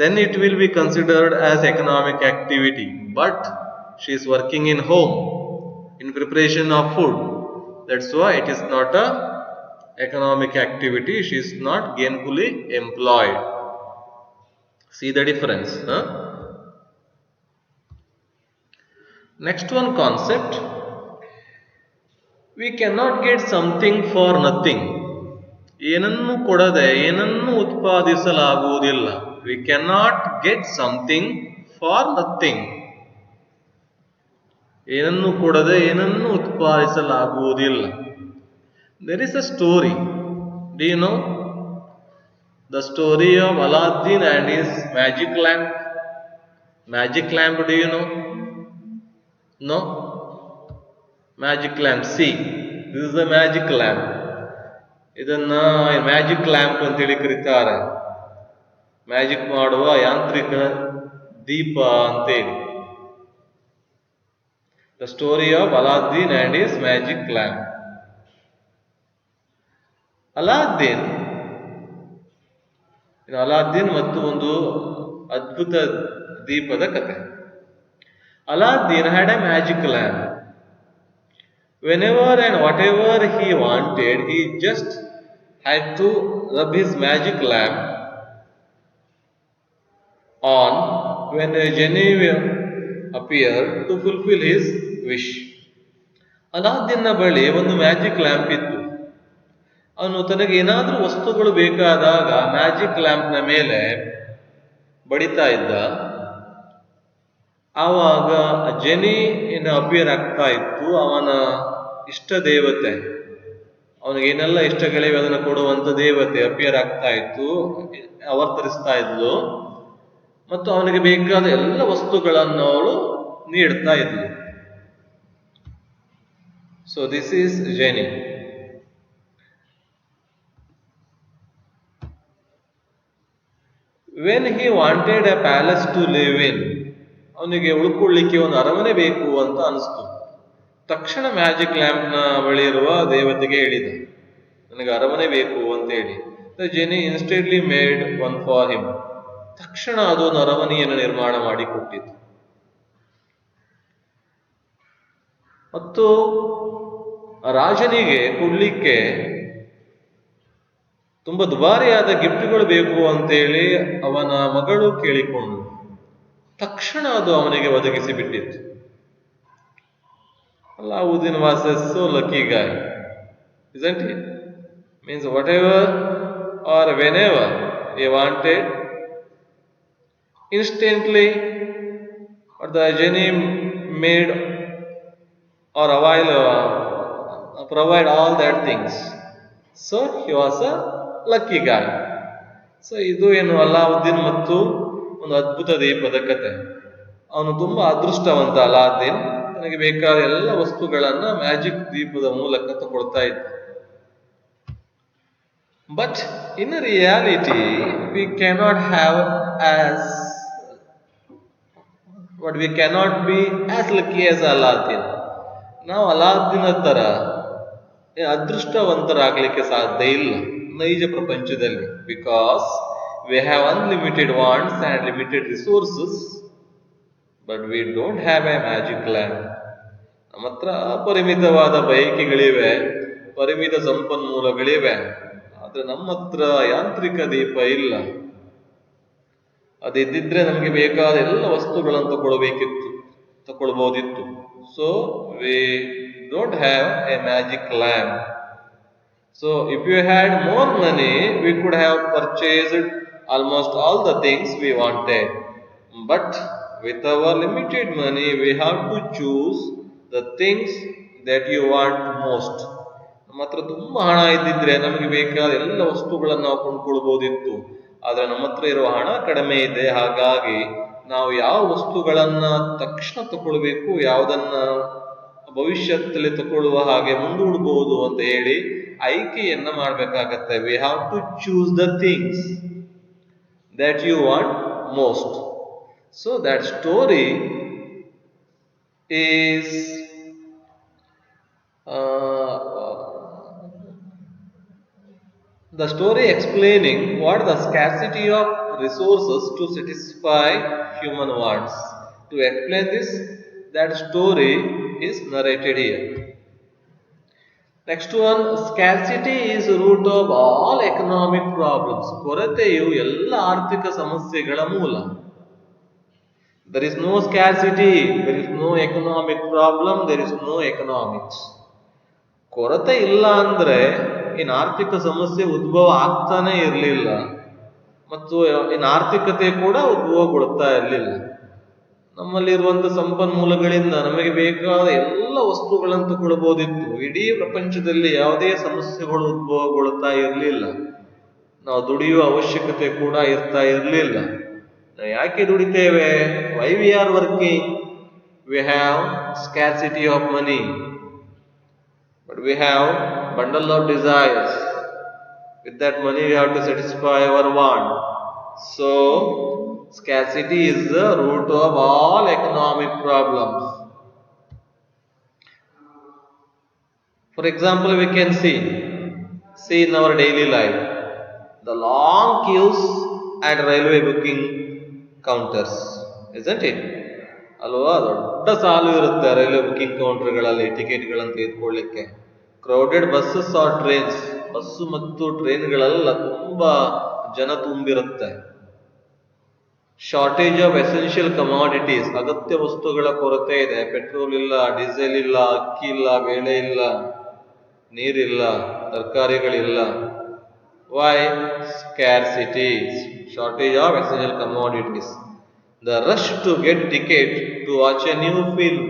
Then it will be considered as economic activity. But she is working in home in preparation of food. That's why it is not a economic activity. She is not gainfully employed. See the difference, huh? Next one concept. We cannot get something for nothing. ಏನನ್ನು ಕೊಡದೆ ಏನನ್ನು ಉತ್ಪಾದಿಸಲಾಗುವುದಿಲ್ಲ. We cannot get something for nothing. ಏನನ್ನು ಕೊಡದೆ ಏನನ್ನು ಉತ್ಪಾದಿಸಲಾಗುವುದಿಲ್ಲ. There is a story. Do you know the story of Aladdin and his magic lamp? Magic lamp, do you know? No? Magic lamp. See, this is the magic lamp. ಇದನ್ನ ಮ್ಯಾಜಿಕ್ ಲ್ಯಾಂಪ್ ಅಂತೇಳಿ ಕರೀತಾರೆ. ಮ್ಯಾಜಿಕ್ ಮಾಡುವ ಯಾಂತ್ರಿಕ ದೀಪ ಅಂತೇಳಿ. The story of Aladdin and his magic lamp. Aladdin ಮತ್ತು ಒಂದು ಅದ್ಭುತ ದೀಪದ ಕಥೆ. Aladdin had a magic lamp. Whenever and whatever he wanted, he just had to rub his magic lamp on when a genie appeared to fulfill his wish. ಅಲಾದ್ದೀನ್ನ ಬಳಿ ಒಂದು ಮ್ಯಾಜಿಕ್ ಲ್ಯಾಂಪ್ ಇತ್ತು. ಅವನು ತನಗೆ ಏನಾದರೂ ವಸ್ತುಗಳು ಬೇಕಾದಾಗ ಮ್ಯಾಜಿಕ್ ಲ್ಯಾಂಪ್ನ ಮೇಲೆ ಬಡಿತಾ ಇದ್ದ. ಆವಾಗ ಜೆನಿ ಅಪಿಯರ್ ಆಗ್ತಾ ಇತ್ತು. ಅವನ ಇಷ್ಟ ದೇವತೆ, ಅವನಿಗೆ ಏನೆಲ್ಲ ಇಷ್ಟಗಳಿವೆ ಅದನ್ನು ಕೊಡುವಂತ ದೇವತೆ ಅಪಿಯರ್ ಆಗ್ತಾ ಇತ್ತು, ಅವತರಿಸ್ತಾ ಇದ್ಲು ಮತ್ತು ಅವನಿಗೆ ಬೇಕಾದ ಎಲ್ಲ ವಸ್ತುಗಳನ್ನು ಅವಳು ನೀಡ್ತಾ ಇದ್ಲು. So this is genie. When he wanted a palace to live in, ಅವನಿಗೆ ಉಳ್ಕೊಳ್ಳಿಕ್ಕೆ ಒಂದು ಅರಮನೆ ಬೇಕು ಅಂತ ಅನಿಸ್ತು. ತಕ್ಷಣ ಮ್ಯಾಜಿಕ್ ಲ್ಯಾಂಪ್ ನ ಬಳಿ ಇರುವ ದೇವತೆಗೆ ಹೇಳಿದ, ನನಗೆ ಅರಮನೆ ಬೇಕು ಅಂತ ಹೇಳಿ. The genie instantly made one for him. ತಕ್ಷಣ ಅದೊಂದು ಅರಮನೆಯನ್ನು ನಿರ್ಮಾಣ ಮಾಡಿಕೊಟ್ಟಿತು. ಮತ್ತು ರಾಜನಿಗೆ ಕೊಡ್ಲಿಕ್ಕೆ ತುಂಬಾ ದುಬಾರಿಯಾದ ಗಿಫ್ಟ್ಗಳು ಬೇಕು ಅಂತೇಳಿ ಅವನ ಮಗಳು ಕೇಳಿಕೊಂಡು ತಕ್ಷಣ ಅದು ಅವನಿಗೆ ಒದಗಿಸಿ ಬಿಟ್ಟಿತ್ತು. Alauddin was a so lucky guy, isn't he? Means whatever or whenever he wanted, instantly or the genie made or provide all that things. So he was a lucky guy. So ಇದು ಏನು ಅಲಾವುದ್ದೀನ್ ಮತ್ತು ಒಂದು ಅದ್ಭುತ ದೀಪದ ಕತೆ. ಅವನು ತುಂಬಾ ಅದೃಷ್ಟವಂತ ಅಲಾವುದ್ದೀನ್. ತನಗೆ ಬೇಕಾದ ಎಲ್ಲ ವಸ್ತುಗಳನ್ನ ಮ್ಯಾಜಿಕ್ ದೀಪದ ಮೂಲಕ ತಗೊಳ್ತಾ ಇದ್ದ. But in reality V cannot have as but we cannot be as lucky as Alauddin. ನಾವು ಅಲಾವುದ್ದೀನ್ ತರ ಅದೃಷ್ಟವಂತರಾಗಲಿಕ್ಕೆ ಸಾಧ್ಯ ಇಲ್ಲ ನೈಜ ಪ್ರಪಂಚದಲ್ಲಿ. Because we have unlimited wants and limited resources, but we don't have A magic land. ನಮ್ಮ ಹತ್ರ ಅಪರಿಮಿತವಾದ ಬಯಕೆಗಳಿವೆ, ಪರಿಮಿತ ಸಂಪನ್ಮೂಲಗಳಿವೆ, ಆದ್ರೆ ನಮ್ಮ ಹತ್ರ ಯಾಂತ್ರಿಕ ದೀಪ ಇಲ್ಲ. ಅದಿದ್ದಿದ್ರೆ ನಮಗೆ ಬೇಕಾದ ಎಲ್ಲ ವಸ್ತುಗಳನ್ನು ತಗೊಳ್ಬಹುದಿತ್ತು. So we don't have a magic lamp. So if you had more money, we could have purchased almost all the things we wanted. But with our limited money, we have to choose the things that you want most. ನಮ್ಮ ಹತ್ರ ತುಂಬಾ ಹಣ ಇದ್ದಿದ್ರೆ ನಮಗೆ ಬೇಕಾದ ಎಲ್ಲ ವಸ್ತುಗಳನ್ನು ನಾವು ಕೊಂಡ್ಕೊಳ್ಬಹುದಿತ್ತು. ಆದ್ರೆ ನಮ್ಮ ಹತ್ರ ಇರುವ ಹಣ ಕಡಿಮೆ ಇದೆ. ಹಾಗಾಗಿ ನಾವು ಯಾವ ವಸ್ತುಗಳನ್ನ ತಕ್ಷಣ ತಗೊಳ್ಬೇಕು, ಯಾವುದನ್ನ ಭವಿಷ್ಯದಲ್ಲಿ ತಗೊಳ್ಳುವ ಹಾಗೆ ಮುಂದೂಡಬಹುದು ಅಂತ ಹೇಳಿ ಆಯ್ಕೆಯನ್ನ ಮಾಡ್ಬೇಕಾಗತ್ತೆ. We have to choose the things that you want most. So that story is the story explaining what the scarcity of resources to satisfy human wants. To explain this, that story is narrated here. Next one, scarcity is root of all economic problems. ಕೊರತೆಯು ಎಲ್ಲ ಆರ್ಥಿಕ ಸಮಸ್ಯೆಗಳ ಮೂಲ. There is no scarcity, there is no economic problem, there is no economics. ಕೊರತೆ ಇಲ್ಲ ಅಂದ್ರೆ ಇನ್ನು ಆರ್ಥಿಕ ಸಮಸ್ಯೆ ಉದ್ಭವ ಆಗ್ತಾನೆ ಇರಲಿಲ್ಲ, ಮತ್ತು ಇನ್ನು ಆರ್ಥಿಕತೆ ಕೂಡ ಉದ್ಭವಗೊಳ್ತಾ ಇರಲಿಲ್ಲ. ನಮ್ಮಲ್ಲಿರುವಂತ ಸಂಪನ್ಮೂಲಗಳಿಂದ ನಮಗೆ ಬೇಕಾದ ಎಲ್ಲ ವಸ್ತುಗಳನ್ನು ತಗೊಳ್ಬಹುದಿತ್ತು. ಇಡೀ ಪ್ರಪಂಚದಲ್ಲಿ ಯಾವುದೇ ಸಮಸ್ಯೆಗಳು ಉದ್ಭವಗೊಳ್ತಾ ಇರಲಿಲ್ಲ. ನಾವು ದುಡಿಯುವ ಅವಶ್ಯಕತೆ ಕೂಡ ಇರ್ತಾ ಇರಲಿಲ್ಲ. ನಾವು ಯಾಕೆ ದುಡಿತೇವೆ? Why we are working? We have scarcity of money, but we have bundle of desires. With that money we have to satisfy our want. So scarcity is the root of all economic problems. For example, we can see in our daily life the long queues at railway booking counters, isn't it? ಅಲ್ವಾ, ದೊಡ್ಡ ಸಾಲು ಇರುತ್ತೆ ರೈಲ್ವೆ ಬುಕಿಂಗ್ ಕೌಂಟರ್ಗಳಲ್ಲಿ ಟಿಕೆಟ್ಗಳನ್ನು ತೆಗೆದುಕೊಳ್ಳಿಕ್ಕೆ. Crowded buses or trains, bus ಮತ್ತು ಟ್ರೈನ್ಗಳೆಲ್ಲ ತುಂಬಾ ಜನ ತುಂಬಿರುತ್ತೆ. ಶಾರ್ಟೇಜ್ ಆಫ್ ಎಸೆನ್ಷಿಯಲ್ ಕಮಾಡಿಟೀಸ್, ಅಗತ್ಯ ವಸ್ತುಗಳ ಕೊರತೆ ಇದೆ. ಪೆಟ್ರೋಲ್ ಇಲ್ಲ, ಡೀಸೆಲ್ ಇಲ್ಲ, ಅಕ್ಕಿ ಇಲ್ಲ, ಬೇಳೆ ಇಲ್ಲ, ನೀರಿಲ್ಲ, ತರಕಾರಿಗಳಿಲ್ಲ. Why? Scarcity, shortage of essential commodities. The rush to get ticket to watch a new film.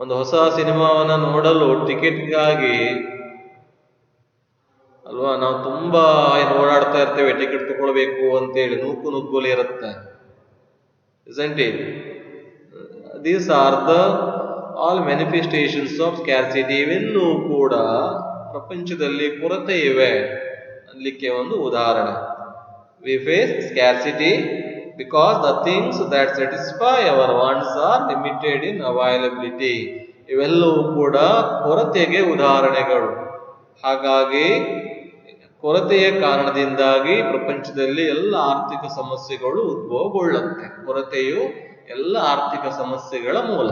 ಒಂದು ಹೊಸ ಸಿನಿಮಾವನ್ನ ನೋಡಲು ಟಿಕೆಟ್ಗಾಗಿ ಅಲ್ವಾ ನಾವು ತುಂಬಾ ಓಡಾಡ್ತಾ ಇರ್ತೇವೆ, ಟಿಕೆಟ್ ತಗೊಳ್ಬೇಕು ಅಂತೇಳಿ ನುಗ್ಗುಲಿ ಇರುತ್ತೆ. Isn't it? These are the all manifestations of scarcity. ಇವೆಲ್ಲೂ ಕೂಡ ಪ್ರಪಂಚದಲ್ಲಿ ಕೊರತೆ ಇವೆ ಅನ್ಲಿಕ್ಕೆ ಒಂದು ಉದಾಹರಣೆ. We face scarcity because the things that satisfy our wants are limited in availability. ಇವೆಲ್ಲವೂ ಕೂಡ ಕೊರತೆಗೆ ಉದಾಹರಣೆಗಳು. ಹಾಗಾಗಿ ಕೊರತೆಯ ಕಾರಣದಿಂದಾಗಿ ಪ್ರಪಂಚದಲ್ಲಿ ಎಲ್ಲ ಆರ್ಥಿಕ ಸಮಸ್ಯೆಗಳು ಉದ್ಭವಗೊಳ್ಳುತ್ತೆ. ಕೊರತೆಯು ಎಲ್ಲ ಆರ್ಥಿಕ ಸಮಸ್ಯೆಗಳ ಮೂಲ.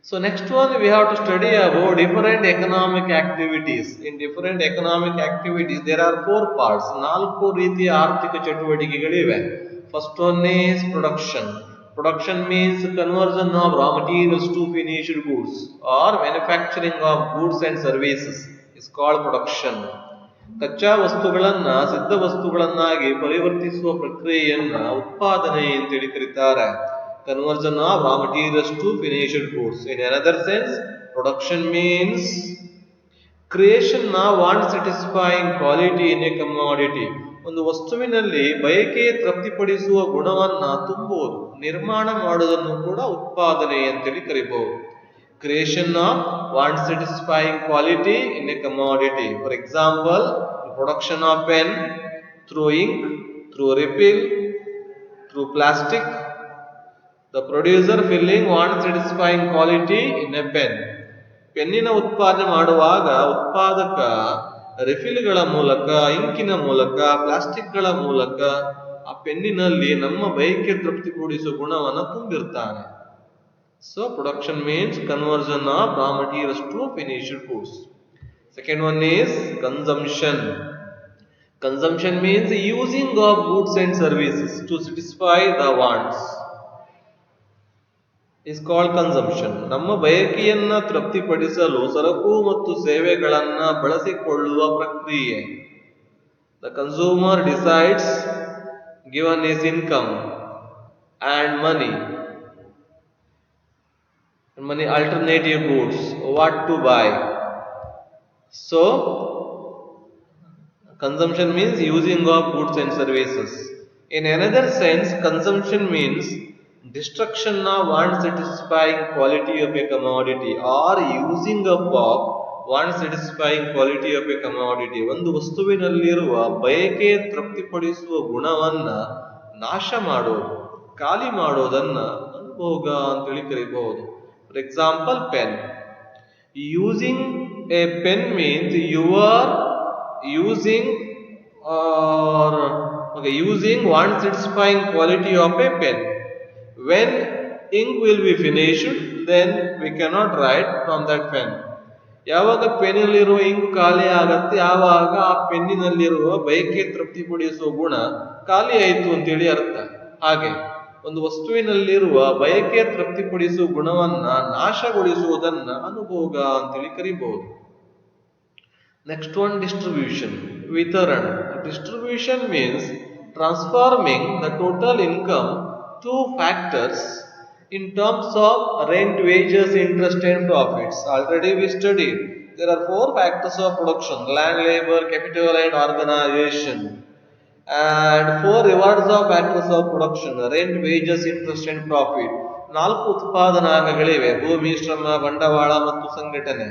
So next one we have to study about different economic activities. In different economic activities there are four parts. ನಾಲ್ಕು ರೀತಿಯ ಆರ್ಥಿಕ ಚಟುವಟಿಕೆಗಳಿವೆ. First one is production. Production means conversion of raw materials to finished goods or manufacturing of goods and services is called production. ಕಚ್ಚಾ ವಸ್ತುಗಳನ್ನ ಸಿದ್ಧ ವಸ್ತುಗಳನ್ನಾಗಿ ಪರಿವರ್ತಿಸುವ ಪ್ರಕ್ರಿಯೆಯನ್ನ ಉತ್ಪಾದನೆ ಅಂತೇಳಿ ಕರೀತಾರೆ. Conversion of raw materials to finished goods. In another sense, production means creation of unsatisfying quality in a commodity. ಒಂದು ವಸ್ತುವಿನಲ್ಲಿ ಬಯಕೆ ತೃಪ್ತಿಪಡಿಸುವ ಗುಣವನ್ನ ತುಂಬುವುದು, ನಿರ್ಮಾಣ ಮಾಡುವುದನ್ನು ಕೂಡ ಉತ್ಪಾದನೆ ಅಂತೇಳಿ ಕರೀಬಹುದು. Creation of unsatisfying quality in a commodity. For example, the production of pen through ink, through refill, through plastic. The producer filling unsatisfying quality in a pen. ಪೆನ್ನಿನ ಉತ್ಪಾದನೆ ಮಾಡುವಾಗ ಉತ್ಪಾದಕ ರಿಫಿಲ್ಗಳ ಮೂಲಕ, ಇಂಕಿನ ಮೂಲಕ, ಪ್ಲಾಸ್ಟಿಕ್ಗಳ ಮೂಲಕ ಆ ಪೆನ್ನಿನಲ್ಲಿ ನಮ್ಮ ಬಯಕೆ ತೃಪ್ತಿಪಡಿಸುವ ಗುಣವನ್ನು ತುಂಬಿರ್ತಾನೆ. So production means conversion of raw materials to finished goods. Second one is consumption. Consumption means using of goods and services to satisfy the wants. Is called consumption. ನಮ್ಮ ಬಯಕೆಯನ್ನ ತೃಪ್ತಿಪಡಿಸಲು ಸರಕು ಮತ್ತು ಸೇವೆಗಳನ್ನ ಬಳಸಿಕೊಳ್ಳುವ ಪ್ರಕ್ರಿಯೆ. The consumer decides, given his income and money alternative goods, what to buy. So consumption means using of goods and services. In another sense, consumption means destruction of unsatisfying quality of a commodity or using up of unsatisfying quality of a commodity. ಒಂದು ವಸ್ತುವಿನಲ್ಲಿರುವ ಬಯಕೆ ತೃಪ್ತಿಪಡಿಸುವ ಗುಣವನ್ನ ನಾಶ ಮಾಡೋದು, ಖಾಲಿ ಮಾಡೋದನ್ನ ಅನುಭೋಗ ಅಂತೇಳಿ ಕರೀಬಹುದು. For example, pen. Using a pen means you are using unsatisfying quality of a pen. When ink will be finished, then we cannot write from that pen. ಯಾವಾಗ ಪೆನ್ನಲ್ಲಿರುವ ಇಂಕ್ ಖಾಲಿ ಆಗತ್ತೆ, ಆವಾಗ ಆ ಪೆನ್ನಿನಲ್ಲಿರುವ ಬಯಕೆ ತೃಪ್ತಿಪಡಿಸುವ ಗುಣ ಖಾಲಿ ಆಯಿತು ಅಂತೇಳಿ ಅರ್ಥ. ಹಾಗೆ ಒಂದು ವಸ್ತುವಿನಲ್ಲಿರುವ ಬಯಕೆ ತೃಪ್ತಿಪಡಿಸುವ ಗುಣವನ್ನ ನಾಶಗೊಳಿಸುವುದನ್ನ ಅನುಭೋಗ ಅಂತೇಳಿ ಕರೀಬಹುದು. Next one distribution. ವಿತರಣ. Distribution means transforming the total income two factors in terms of rent, wages, interest and profits. Already we studied there are four factors of production: land, labor, capital and organization. And four rewards of factors of production: rent, wages, interest and profit. ನಾಲ್ಕು ಉತ್ಪಾದನಾಂಗಗಳಿವೆ: ಭೂಮಿ, ಶ್ರಮ, ಬಂಡವಾಳ ಮತ್ತು ಸಂಘಟನೆ.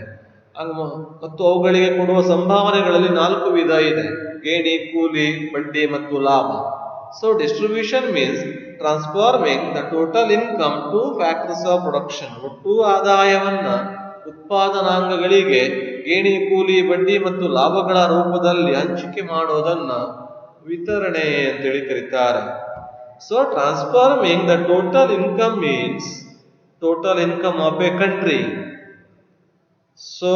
ಮತ್ತು ಅವುಗಳಿಗೆ ಕೊಡುವ ಸಂಭಾವನೆಗಳಲ್ಲಿ ನಾಲ್ಕು ವಿಧ ಇದೆ: ಗೇಣಿ, ಕೂಲಿ, ಬಡ್ಡಿ ಮತ್ತು ಲಾಭ. So distribution means transforming the total income to factors of production. ಒಟ್ಟು ಆದಾಯವನ್ನ ಉತ್ಪಾದನಾಂಗಗಳಿಗೆ ಗೇಣಿ, ಕೂಲಿ, ಬಡ್ಡಿ ಮತ್ತು ಲಾಭಗಳ ರೂಪದಲ್ಲಿ ಹಂಚಿಕೆ ಮಾಡೋದನ್ನ ವಿತರಣೆ ಅಂತೇಳಿ ಕರೀತಾರೆ. So transforming the total income means total income of a country. So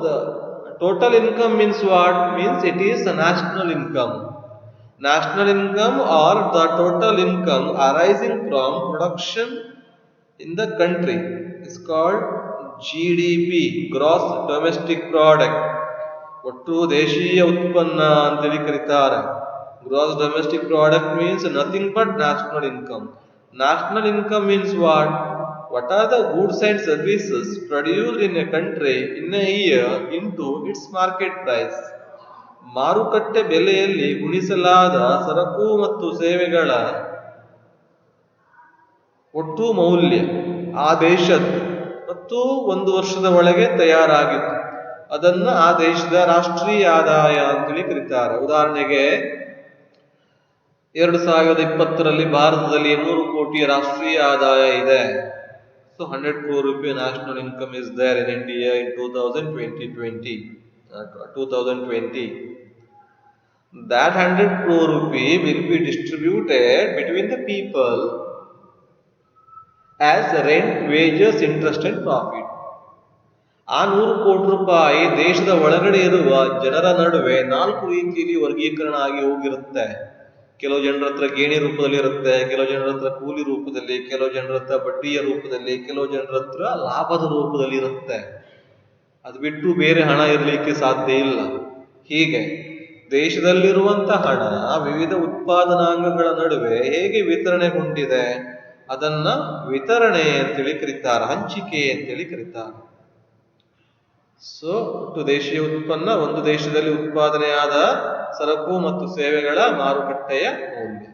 the total income means what? Means it is the national income. National income or the total income arising from production in the country is called GDP, gross domestic product. ಒಟ್ಟು ದೇಶೀಯ ಉತ್ಪನ್ನ ಅಂತೇಳಿ ಕರೀತಾರೆ. Gross domestic product means nothing but national income. National income means what? What are the goods and services produced in a country in a year into its market price? ಮಾರುಕಟ್ಟೆ ಬೆಲೆಯಲ್ಲಿ ಗುಣಿಸಲಾದ ಸರಕು ಮತ್ತು ಸೇವೆಗಳ ಒಟ್ಟು ಮೌಲ್ಯ ಆ ದೇಶದ್ದು ಮತ್ತು ಒಂದು ವರ್ಷದ ಒಳಗೆ ತಯಾರಾಗಿತ್ತು, ಅದನ್ನ ಆ ದೇಶದ ರಾಷ್ಟ್ರೀಯ ಆದಾಯ ಅಂತೇಳಿ ಕರೀತಾರೆ. ಉದಾಹರಣೆಗೆ 2020ರಲ್ಲಿ ಭಾರತದಲ್ಲಿ 100 ಕೋಟಿ ರಾಷ್ಟ್ರೀಯ ಆದಾಯ ಇದೆ. So 100 crore rupee national income is there in India in 2020. 2020. That 100 crore rupee will be distributed between the people as rent, wages, interest and profit. ಆ 100 ಕೋಟಿ ರೂಪಾಯಿ ದೇಶದ ಒಳಗಡೆ ಇರುವ ಜನರ ನಡುವೆ 4 ರೀತಿಯಲ್ಲಿ ವರ್ಗೀಕರಣ ಆಗಿ ಹೋಗಿರುತ್ತೆ. ಕೆಲವು ಜನರ ಹತ್ರ ಗೇಣಿ ರೂಪದಲ್ಲಿ ಇರುತ್ತೆ, ಕೆಲವು ಜನರ ಹತ್ರ ಕೂಲಿ ರೂಪದಲ್ಲಿ, ಕೆಲವು ಜನರ ಹತ್ರ ಬಡ್ಡಿಯ ರೂಪದಲ್ಲಿ, ಕೆಲವು ಜನರ ಹತ್ರ ಲಾಭದ ರೂಪದಲ್ಲಿ ಇರುತ್ತೆ. ಅದು ಬಿಟ್ಟು ಬೇರೆ ಹಣ ಇರಲಿಕ್ಕೆ ಸಾಧ್ಯ ಇಲ್ಲ. ಹೀಗೆ ದೇಶದಲ್ಲಿರುವಂತಹ ಹಣ ವಿವಿಧ ಉತ್ಪಾದನಾಂಗಗಳ ನಡುವೆ ಹೇಗೆ ವಿತರಣೆಗೊಂಡಿದೆ ಅದನ್ನ ವಿತರಣೆ ಅಂತೇಳಿ ಕರೀತಾರೆ, ಹಂಚಿಕೆ ಅಂತೇಳಿ ಕರೀತಾರೆ. ಸೊ ಒಟ್ಟು ದೇಶೀಯ ಉತ್ಪನ್ನ ಒಂದು ದೇಶದಲ್ಲಿ ಉತ್ಪಾದನೆಯಾದ ಸರಕು ಮತ್ತು ಸೇವೆಗಳ ಮಾರುಕಟ್ಟೆಯ ಮೌಲ್ಯ.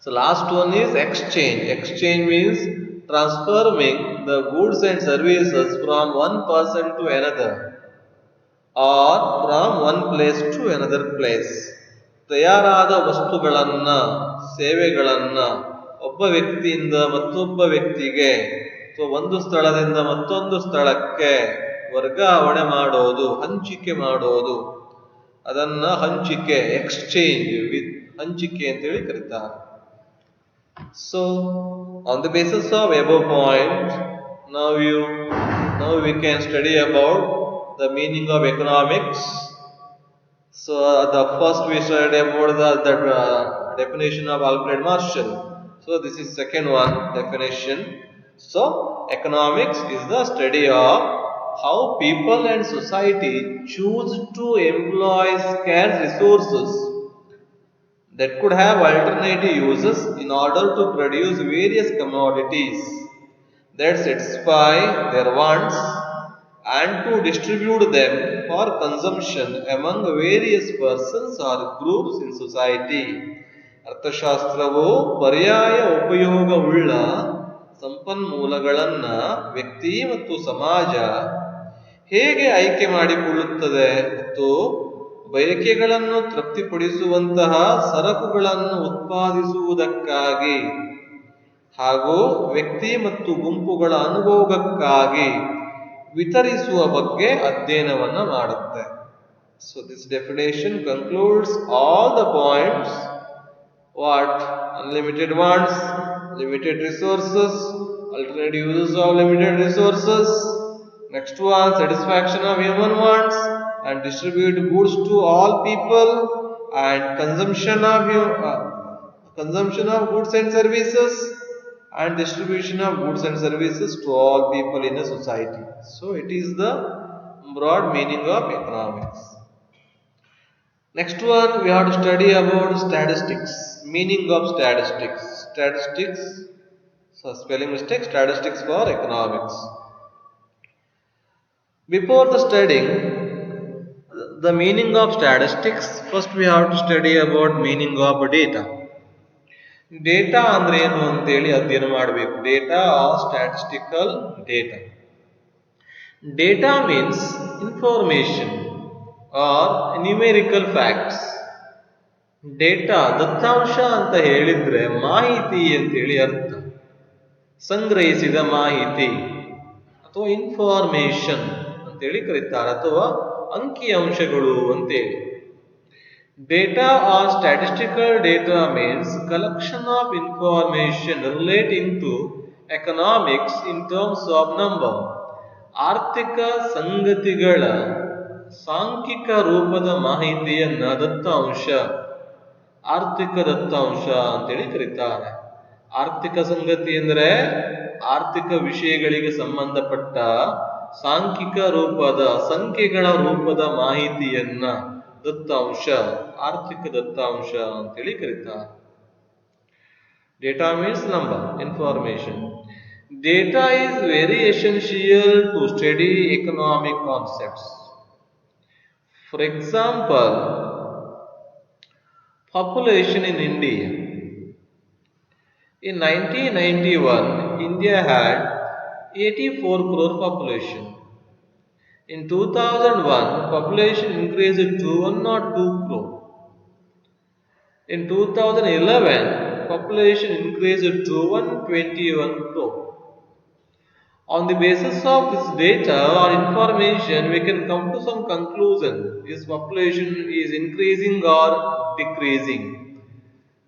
So last one is exchange. Exchange means transferring the goods and services from one person to another or from one place to another place. ತಯಾರಾದ ವಸ್ತುಗಳನ್ನ ಸೇವೆಗಳನ್ನ ಒಬ್ಬ ವ್ಯಕ್ತಿಯಿಂದ ಮತ್ತೊಬ್ಬ ವ್ಯಕ್ತಿಗೆ ಒಂದು ಸ್ಥಳದಿಂದ ಮತ್ತೊಂದು ಸ್ಥಳಕ್ಕೆ ವರ್ಗಾವಣೆ ಮಾಡೋದು, ಹಂಚಿಕೆ ಮಾಡೋದು, ಅದನ್ನ ಹಂಚಿಕೆ ಎಕ್ಸ್ಚೇಂಜ್ ವಿತ್ ಹಂಚಿಕೆ ಅಂತೇಳಿ ಕರೀತಾರೆ. So on the basis of above point, now we can study about the meaning of economics. So the first we studied about the definition of Alfred Marshall. So this is second one definition. So economics is the study of how people and society choose to employ scarce resources that could have alternative uses in order to produce various commodities that satisfy their wants and to distribute them for consumption among various persons or groups in society. ಅರ್ಥಶಾಸ್ತ್ರವು ಪರ್ಯಾಯ ಉಪಯೋಗವುಳ್ಳ ಸಂಪನ್ಮೂಲಗಳನ್ನ ವ್ಯಕ್ತಿ ಮತ್ತು ಸಮಾಜ ಹೇಗೆ ಆಯ್ಕೆ ಮಾಡಿಕೊಳ್ಳುತ್ತದೆ ಮತ್ತು ಬಯಕೆಗಳನ್ನು ತೃಪ್ತಿಪಡಿಸುವಂತಹ ಸರಕುಗಳನ್ನು ಉತ್ಪಾದಿಸುವುದಕ್ಕಾಗಿ ಹಾಗೂ ವ್ಯಕ್ತಿ ಮತ್ತು ಗುಂಪುಗಳ ಅನುಭೋಗಕ್ಕಾಗಿ ವಿತರಿಸುವ ಬಗ್ಗೆ ಅಧ್ಯಯನವನ್ನ ಮಾಡುತ್ತೆ. So this definition concludes all the points. What? Unlimited wants, limited resources, alternative uses of limited resources. Next one, satisfaction of human wants and distribute goods to all people, and consumption of goods and services and distribution of goods and services to all people in a society. So it is the broad meaning of economics. Next one, we have to study about statistics. Meaning of statistics. Statistics, so spelling mistake, statistics for economics. Before the studying the meaning of statistics, first we have to study about meaning of data. Data ಅಂದ್ರೆ ಏನು ಅಂತೇಳಿ ಅಧ್ಯಯನ ಮಾಡಬೇಕು. Data or statistical data. Data means information or numerical facts. Data ದತ್ತಾಂಶ ಅಂತ ಹೇಳಿದ್ರೆ ಮಾಹಿತಿ ಅಂತೇಳಿ ಅರ್ಥ, ಸಂಗ್ರಹಿಸಿದ ಮಾಹಿತಿ ಅಥವಾ ಇನ್ಫಾರ್ಮೇಶನ್ ಅಂತೇಳಿ ಕರೀತಾರೆ, ಅಥವಾ ಅಂಕಿಅಂಶಗಳು ಅಂತೇಳಿ. Data or statistical data means collection of information relating to economics in terms of number. ಆರ್ಥಿಕ ಸಂಗತಿಗಳ ಸಾಂಖ್ಯಿಕ ರೂಪದ ಮಾಹಿತಿಯನ್ನ ದತ್ತಾಂಶ, ಆರ್ಥಿಕ ದತ್ತಾಂಶ ಅಂತೇಳಿ ಕರೀತಾರೆ. ಆರ್ಥಿಕ ಸಂಗತಿ ಅಂದರೆ ಆರ್ಥಿಕ ವಿಷಯಗಳಿಗೆ ಸಂಬಂಧಪಟ್ಟ ಸಾಂಖ್ಯಿಕ ರೂಪದ ಸಂಖ್ಯೆಗಳ ರೂಪದ ಮಾಹಿತಿಯನ್ನ ದತ್ತಾಂಶ, ಆರ್ಥಿಕ ದತ್ತಾಂಶ ಅಂತೇಳಿ ಕರೀತಾರೆ. Data means number, information. Data is very essential to study economic concepts. For example, population in India. In 1991, India had 84 crore population. In 2001, population increased to 102 crore. In 2011, population increased to 121 crore. On the basis of this data or information, we can come to some conclusion. This population is increasing or decreasing.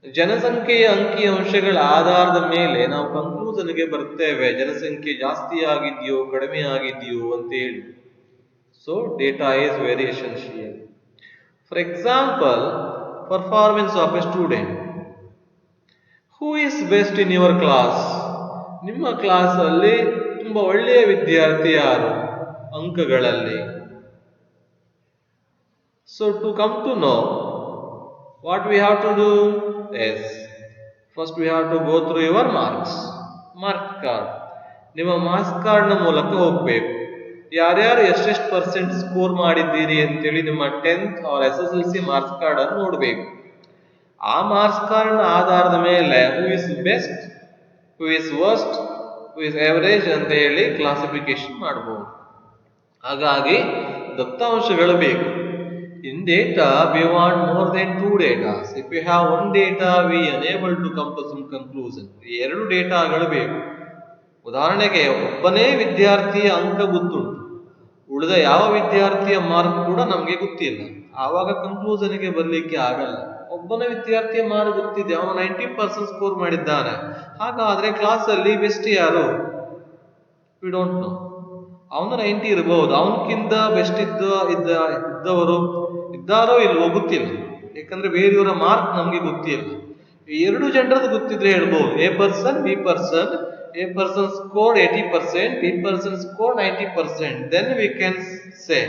ಜನಸಂಖ್ಯೆಯ ಅಂಕಿಅಂಶಗಳ ಆಧಾರದ ಮೇಲೆ ನಾವು ಕನ್ಕ್ಲೂಷನ್ಗೆ ಬರ್ತೇವೆ, ಜನಸಂಖ್ಯೆ ಜಾಸ್ತಿ ಆಗಿದೆಯೋ ಕಡಿಮೆ ಆಗಿದೆಯೋ ಅಂತ ಹೇಳಿ. So data is very essential. For example, performance of a student. Who is best in your class? ನಿಮ್ಮ ಕ್ಲಾಸ್ ಅಲ್ಲಿ ತುಂಬಾ ಒಳ್ಳೆಯ ವಿದ್ಯಾರ್ಥಿ ಯಾರು ಅಂಕಗಳಲ್ಲಿ? So to come to know what we have to do is, first we have to go through your mark card. ನಿಮ್ಮ ಮಾರ್ಕ್ಸ್ ಕಾರ್ಡ್ ನ ಮೂಲಕ ಹೋಗ್ಬೇಕು. ಯಾರ್ಯಾರು ಎಷ್ಟೆಷ್ಟು ಪರ್ಸೆಂಟ್ ಸ್ಕೋರ್ ಮಾಡಿದ್ದೀರಿ ಅಂತೇಳಿ ನಿಮ್ಮ 10th or SSLC marks card ಅನ್ನು ನೋಡ್ಬೇಕು. ಆ ಮಾರ್ಕ್ಸ್ ಕಾರ್ಡ್ ನ ಆಧಾರದ ಮೇಲೆ who is best, who is worst, who is average ಅಂತ ಹೇಳಿ ಕ್ಲಾಸಿಫಿಕೇಶನ್ ಮಾಡಬಹುದು. ಹಾಗಾಗಿ ದತ್ತಾಂಶಗಳು ಬೇಕು. In data, we want more than 2 data. If we have one data, we unable to come to some conclusion. ಎರಡು ಡೇಟಾಗಳು ಬೇಕು. ಉದಾಹರಣೆಗೆ ಒಬ್ಬನೇ ವಿದ್ಯಾರ್ಥಿಯ ಅಂಕ ಗೊತ್ತುಂಟು, ಉಳಿದ ಯಾವ ವಿದ್ಯಾರ್ಥಿಯ ಮಾರ್ಕ್ ಕೂಡ ನಮಗೆ ಗೊತ್ತಿಲ್ಲ, ಆವಾಗ ಕನ್ಕ್ಲೂಷನ್ಗೆ ಬರ್ಲಿಕ್ಕೆ ಆಗಲ್ಲ. ಒಬ್ಬನೇ ವಿದ್ಯಾರ್ಥಿಯ ಮಾರ್ಕ್ ಗೊತ್ತಿದೆ, ಅವನು 90% ಸ್ಕೋರ್ ಮಾಡಿದ್ದಾನೆ, ಹಾಗಾದ್ರೆ ಕ್ಲಾಸ್ ಅಲ್ಲಿ ಬೆಸ್ಟ್ ಯಾರು? We don't know. ಅವನು 90 ಇರಬಹುದು, ಅವನಕ್ಕಿಂತ ಬೆಸ್ಟ್ ಇದ್ದವರು ಇದ್ದಾರೋ ಇಲ್ವೋ ಗೊತ್ತಿಲ್ಲ, ಯಾಕಂದ್ರೆ ಬೇರೆಯವರ ಮಾರ್ಕ್ ನಮ್ಗೆ ಗೊತ್ತಿಲ್ಲ. ಎರಡು ಜನರದ್ದು ಗೊತ್ತಿದ್ರೆ ಹೇಳ್ಬಹುದು, A person, B person, A person score 80%, B person score 90%. Then we can say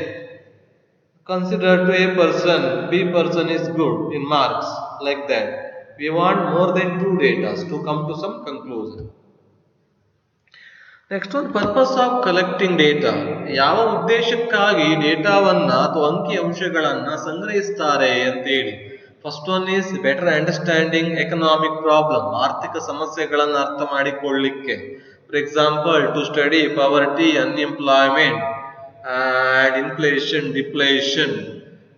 consider two A person, B person is good in marks, like that. We want more than 2 datas to come to some conclusion. Next ಒಂದು ಪರ್ಪಸ್ ಆಫ್ ಕಲೆಕ್ಟಿಂಗ್ ಡೇಟಾ. ಯಾವ ಉದ್ದೇಶಕ್ಕಾಗಿ ಡೇಟಾವನ್ನ ಅಥವಾ ಅಂಕಿ ಅಂಶಗಳನ್ನ ಸಂಗ್ರಹಿಸ್ತಾರೆ ಅಂತ ಹೇಳಿ. First one is better understanding economic problem. ಆರ್ಥಿಕ ಸಮಸ್ಯೆಗಳನ್ನ ಅರ್ಥ ಮಾಡಿಕೊಳ್ಳಲಿಕ್ಕೆ. For example, to study poverty, unemployment and inflation, deflation,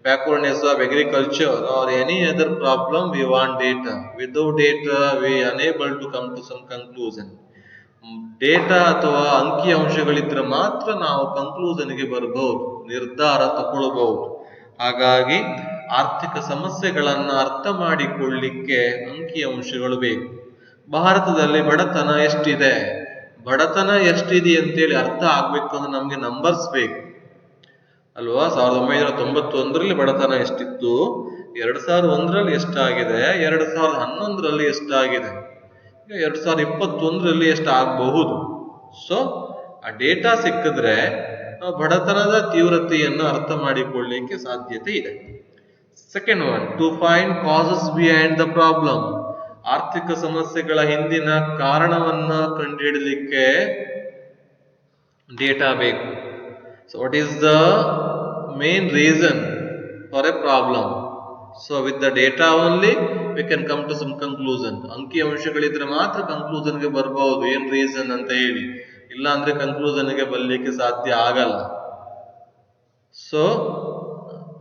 backwardness of agriculture or any other problem, we want data. Without data, we unable to come to some conclusion. Data ಅಥವಾ ಅಂಕಿ ಅಂಶಗಳಿದ್ರೆ ಮಾತ್ರ ನಾವು ಕನ್ಕ್ಲೂಷನ್ಗೆ ಬರಬಹುದು, ನಿರ್ಧಾರ ತಗೊಳ್ಬಹುದು. ಹಾಗಾಗಿ ಆರ್ಥಿಕ ಸಮಸ್ಯೆಗಳನ್ನ ಅರ್ಥ ಮಾಡಿಕೊಳ್ಳಿಕ್ಕೆ ಅಂಕಿ ಅಂಶಗಳು ಬೇಕು. ಭಾರತದಲ್ಲಿ ಬಡತನ ಎಷ್ಟಿದೆ ಅಂತೇಳಿ ಅರ್ಥ ಆಗ್ಬೇಕಂದ್ರೆ ನಮ್ಗೆ ನಂಬರ್ಸ್ ಬೇಕು ಅಲ್ವಾ. 1991ರಲ್ಲಿ ಬಡತನ ಎಷ್ಟಿತ್ತು, 2001ರಲ್ಲಿ ಎಷ್ಟಾಗಿದೆ, 2011ರಲ್ಲಿ ಎಷ್ಟಾಗಿದೆ, 2021ರಲ್ಲಿ ಎಷ್ಟು ಆಗಬಹುದು. ಸೊ ಆ ಡೇಟಾ ಸಿಕ್ಕಿದ್ರೆ ನಾವು ಬಡತನದ ತೀವ್ರತೆಯನ್ನು ಅರ್ಥ ಮಾಡಿಕೊಳ್ಳಲಿಕ್ಕೆ ಸಾಧ್ಯತೆ ಇದೆ. Second one, to find causes behind the problem. ಆರ್ಥಿಕ ಸಮಸ್ಯೆಗಳ ಹಿಂದಿನ ಕಾರಣವನ್ನ ಕಂಡುಹಿಡಲಿಕ್ಕೆ ಡೇಟಾ ಬೇಕು. So what is the main reason for a problem? So with the data only we can come to some conclusion. ಅಂಕಿ ಅಂಶಗಳಿದ್ರೆ ಮಾತ್ರ ಕನ್ಕ್ಲೂಷನ್ಗೆ ಬರಬಹುದು ಏನ್ ರೀಸನ್ ಅಂತ ಹೇಳಿ, ಇಲ್ಲ ಅಂದ್ರೆ ಕನ್ಕ್ಲೂಷನ್ಗೆ ಬರ್ಲಿಕ್ಕೆ ಸಾಧ್ಯ ಆಗಲ್ಲ. So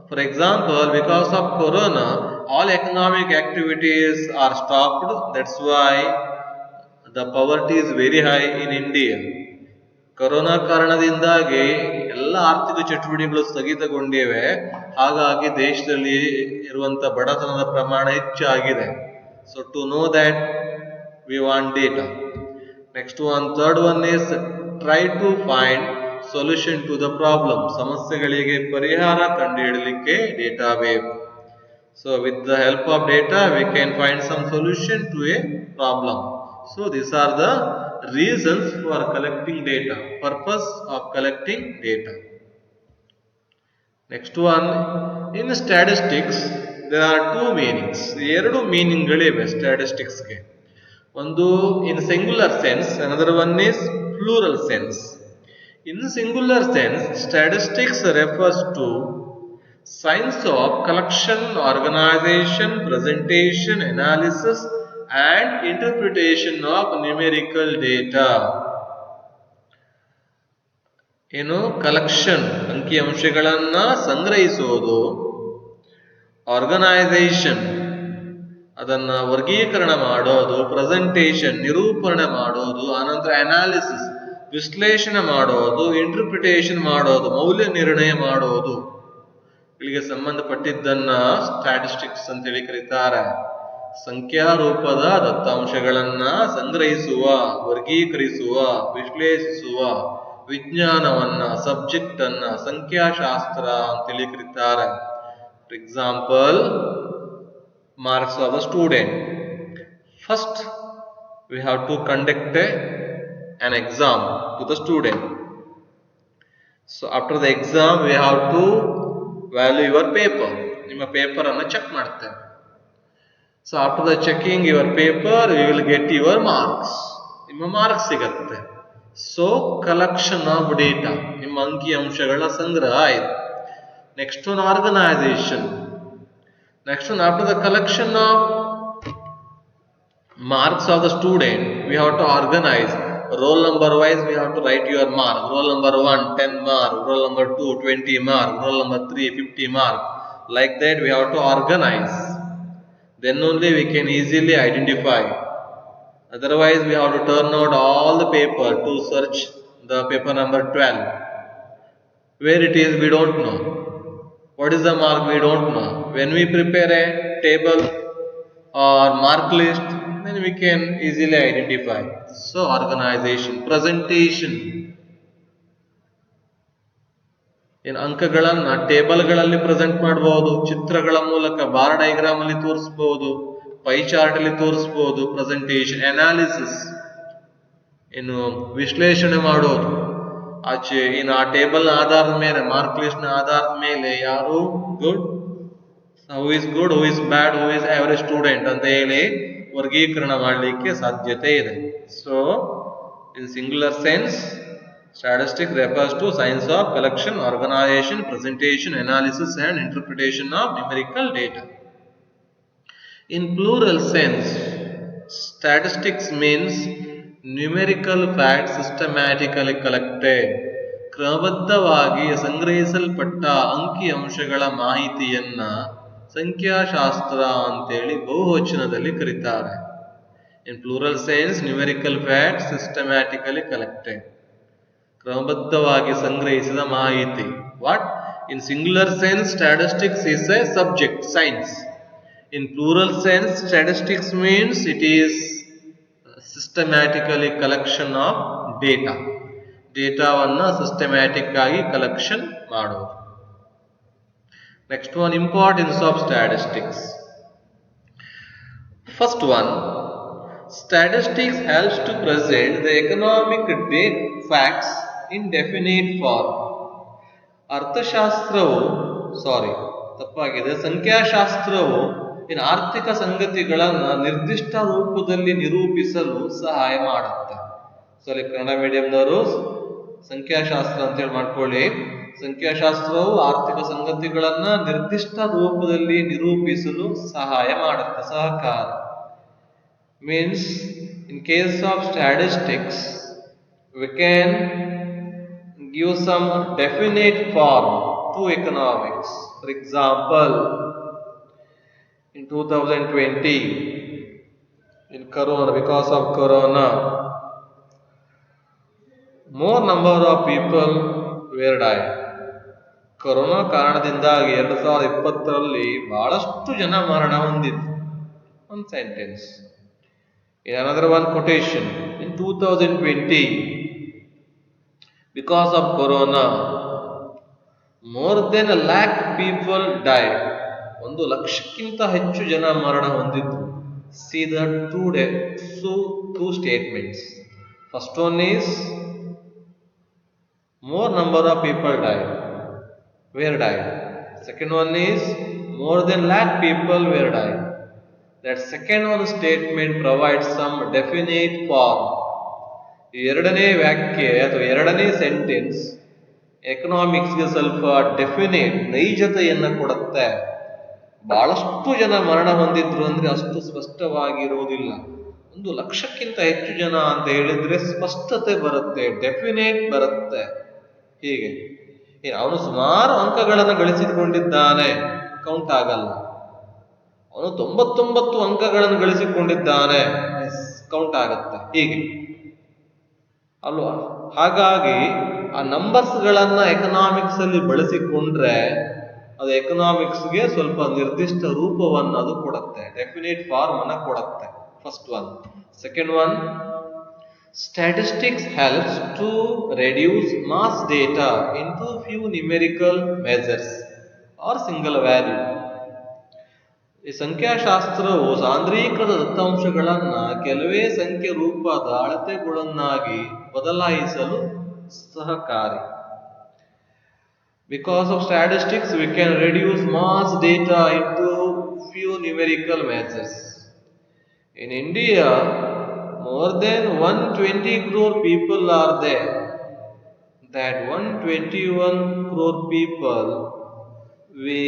for example, because of corona all economic activities are stopped. That's why the poverty is very high in India. Corona ಕಾರಣದಿಂದಾಗಿ ಎಲ್ಲ ಆರ್ಥಿಕ ಚಟುವಟಿಕೆಗಳು ಸ್ಥಗಿತಗೊಂಡಿವೆ, ಹಾಗಾಗಿ ದೇಶದಲ್ಲಿ ಇರುವಂತ ಬಡತನದ ಪ್ರಮಾಣ ಹೆಚ್ಚಾಗಿದೆ. So to know that we want data. Next one, third one is try to find solution to the problem. ಸಮಸ್ಯೆಗಳಿಗೆ ಪರಿಹಾರ ಕಂಡುಹಿಡಲಿಕ್ಕೆ ಡೇಟಾ ಬೇಕು. So with the help of data we can find some solution to a problem. So these are the reasons for collecting data, purpose of collecting data. Next one, in statistics there are two meanings. ಎರಡು ಮೀನಿಂಗ್ಗಳಿವೆ ಸ್ಟ್ಯಾಟಿಸ್ಟಿಕ್ಸ್ ಗೆ. ಒಂದು in singular sense, another one is plural sense. In singular sense, statistics refers to science of collection, organization, presentation, analysis and interpretation of numerical data. ಏನು ಕಲೆಕ್ಷನ್, ಅಂಕಿ ಅಂಶಗಳನ್ನ ಸಂಗ್ರಹಿಸೋದು, ಆರ್ಗನೈಸೇಷನ್ ಅದನ್ನ ವರ್ಗೀಕರಣ ಮಾಡೋದು, ಪ್ರೆಸೆಂಟೇಷನ್ ನಿರೂಪಣೆ ಮಾಡೋದು, ಆನಂತರ ಅನಾಲಿಸಿಸ್ ವಿಶ್ಲೇಷಣೆ ಮಾಡೋದು, ಇಂಟರ್ಪ್ರಿಟೇಷನ್ ಮಾಡೋದು, ಮೌಲ್ಯ ನಿರ್ಣಯ ಮಾಡೋದು. ಇಲ್ಲಿಗೆ ಸಂಬಂಧಪಟ್ಟಿದ್ದನ್ನ ಸ್ಟ್ಯಾಟಿಸ್ಟಿಕ್ಸ್ ಅಂತೇಳಿ ಕರೀತಾರೆ. ಸಂಖ್ಯಾ ರೂಪದ ದತ್ತಾಂಶಗಳನ್ನ ಸಂಗ್ರಹಿಸುವ, ವರ್ಗೀಕರಿಸುವ, ವಿಶ್ಲೇಷಿಸುವ ವಿಜ್ಞಾನವನ್ನ, ಸಬ್ಜೆಕ್ಟ್ ಅನ್ನ ಸಂಖ್ಯಾಶಾಸ್ತ್ರ ಅಂತೇಳಿ ಕರೀತಾರೆ. For example, marks of the student. First, we have to conduct an exam to the student. So after the exam, we have to value your paper. ನಿಮ್ಮ ಪೇಪರ್ ಅನ್ನು ಚೆಕ್ ಮಾಡ್ತೇವೆ. So after the checking your paper you will get your marks. ನಿಮ್ಮ ಮಾರ್ಕ್ಸ್ ಸಿಗತ್ತೆ. ಸೊ ಕಲೆಕ್ಷನ್ ಆಫ್ ಡೇಟಾ, ನಿಮ್ಮ ಅಂಕಿ ಅಂಶಗಳ ಸಂಗ್ರಹ ಆಯಿತು. Next one organisation. Next one, after the collection of marks of the student, we have to organize. Roll number wise, we have to write your mark. Roll number 1, 10 mark. Roll number 2, 20 mark. Roll number 3, 50 mark. Like that, we have to organize. Then only we can easily identify. Otherwise, we have to turn out all the paper to search the paper number 12. Where it is, we don't know. What is the mark? We don't know. When we prepare a table or mark list, then we can easily identify. So organization, presentation. In ಅಂಕಗಳನ್ನ ಟೇಬಲ್ಗಳಲ್ಲಿ ಪ್ರೆಸೆಂಟ್ ಮಾಡಬಹುದು, ಚಿತ್ರಗಳ ಮೂಲಕ ಬಾರ್ ಡಯಾಗ್ರಾಮ್ ಅಲ್ಲಿ ತೋರಿಸಬಹುದು, ಪೈ ಚಾರ್ಟ್ ಅಲ್ಲಿ ತೋರಿಸಬಹುದು. ಪ್ರೆಸೆಂಟೇಷನ್. ಅನಾಲಿಸಿಸ್, ಇನ್ನು ವಿಶ್ಲೇಷಣೆ ಮಾಡೋದು. ಆಚೆ ಇನ್ನು ಆ ಟೇಬಲ್ ಆಧಾರದ ಮೇಲೆ, ಮಾರ್ಕ್ ಲಿಸ್ಟ್ ನ ಆಧಾರದ ಮೇಲೆ ಯಾರು good, who is good, who is bad, who is average student ಅಂತ ಹೇಳಿ ವರ್ಗೀಕರಣ ಮಾಡಲಿಕ್ಕೆ ಸಾಧ್ಯತೆ ಇದೆ. So in singular sense, statistics refers to science of collection, organization, presentation, analysis and interpretation of numerical data. In plural sense, statistics means numerical facts systematically collected. ಕ್ರಮಬದ್ಧವಾಗಿ ಸಂಗ್ರಹಿಸಲ್ಪಟ್ಟ ಅಂಕಿ ಅಂಶಗಳ ಮಾಹಿತಿಯನ್ನ ಸಂಖ್ಯಾಶಾಸ್ತ್ರ ಅಂತೇಳಿ ಬಹುವಚನದಲ್ಲಿ ಕರೀತಾರೆ. ಇನ್ plural sense, numerical facts systematically collected. ಕ್ರಮಬದ್ಧವಾಗಿ ಸಂಗ್ರಹಿಸಿದ ಮಾಹಿತಿ. What? In singular sense, statistics is A subject, science. In plural sense, statistics means it is systematically collection of data. ಡೇಟಾವನ್ನ ಸಿಸ್ಟಮ್ಯಾಟಿಕ್ ಆಗಿ ಕಲೆಕ್ಷನ್ ಮಾಡೋದು. Next one, importance of statistics. First one, statistics helps to present the economic facts in definite form. ಸಂಖ್ಯಾಶಾಸ್ತ್ರವು ಆರ್ಥಿಕ ಸಂಗತಿಗಳನ್ನು ನಿರ್ದಿಷ್ಟ ರೂಪದಲ್ಲಿ ನಿರೂಪಿಸಲು ಸಹಾಯ ಮಾಡುತ್ತೆ. ಸೊ ಕನ್ನಡ ಮೀಡಿಯಂದವರು ಸಂಖ್ಯಾಶಾಸ್ತ್ರ ಅಂತೇಳಿ ಮಾಡ್ಕೊಳ್ಳಿ. ಸಂಖ್ಯಾಶಾಸ್ತ್ರವು ಆರ್ಥಿಕ ಸಂಗತಿಗಳನ್ನ ನಿರ್ದಿಷ್ಟ ರೂಪದಲ್ಲಿ ನಿರೂಪಿಸಲು ಸಹಾಯ ಮಾಡುತ್ತೆ, ಸಹಕಾರ. Means in case of statistics we can give some definite form to economics. For example, in 2020, in corona, because of corona, more number of people were dying. Corona ಕಾರಣದಿಂದಾಗಿ 2020ರಲ್ಲಿ ಬಹಳಷ್ಟು ಜನ ಮರಣ ಹೊಂದಿದ್ರು. ಒಂದು sentence. In another one quotation, in 2020, because of corona, more than 1,00,000 people died. 1,00,000ಕ್ಕಿಂತ ಹೆಚ್ಚು ಜನ ಮರಣ ಹೊಂದಿದ್ರು. See the two statements. First one is more number of people died. Were died. Second one is more than 1,00,000 people were died. That second one statement provides some definite form. ಎರಡನೇ ವ್ಯಾಖ್ಯೆ ಅಥವಾ ಎರಡನೇ ಸೆಂಟೆನ್ಸ್ ಎಕನಾಮಿಕ್ಸ್ಗೆ ಸ್ವಲ್ಪ ಡೆಫಿನೇಟ್, ನೈಜತೆಯನ್ನು ಕೊಡುತ್ತೆ. ಬಹಳಷ್ಟು ಜನ ಮರಣ ಹೊಂದಿದ್ರು ಅಂದ್ರೆ ಅಷ್ಟು ಸ್ಪಷ್ಟವಾಗಿರುವುದಿಲ್ಲ. 1,00,000ಕ್ಕಿಂತ ಹೆಚ್ಚು ಜನ ಅಂತ ಹೇಳಿದ್ರೆ ಸ್ಪಷ್ಟತೆ ಬರುತ್ತೆ, ಡೆಫಿನೇಟ್ ಬರುತ್ತೆ. ಹೀಗೆ ಅವನು ಸುಮಾರು ಅಂಕಗಳನ್ನು ಗಳಿಸಿಕೊಂಡಿದ್ದಾನೆ, ಕೌಂಟ್ ಆಗಲ್ಲ. ಅವನು 99 ಅಂಕಗಳನ್ನು ಗಳಿಸಿಕೊಂಡಿದ್ದಾನೆ, ಕೌಂಟ್ ಆಗುತ್ತೆ. ಹೀಗೆ ಅಲ್ವಾ? ಹಾಗಾಗಿ ಆ ನಂಬರ್ಸ್ಗಳನ್ನ ಎಕನಾಮಿಕ್ಸ್ ಅಲ್ಲಿ ಬಳಸಿಕೊಂಡ್ರೆ ಅದು ಎಕನಾಮಿಕ್ಸ್ಗೆ ಸ್ವಲ್ಪ ನಿರ್ದಿಷ್ಟ ರೂಪವನ್ನು ಅದು ಕೊಡುತ್ತೆ, ಡೆಫಿನೇಟ್ ಫಾರ್ಮ್ ಅನ್ನ ಕೊಡುತ್ತೆ. First one. Second one, statistics helps to reduce mass data into few numerical measures or single value. ಈ ಸಂಖ್ಯಾಶಾಸ್ತ್ರವು ಸಾಂದ್ರೀಕೃತ ದತ್ತಾಂಶಗಳನ್ನ ಕೆಲವೇ ಸಂಖ್ಯೆ ರೂಪದ ಅಳತೆಗಳನ್ನಾಗಿ ಬದಲಾಯಿಸಲು ಸಹಕಾರಿ. Because of statistics, we can reduce mass data into few numerical measures. In India, more than 120 crore people are there. That 121 crore people we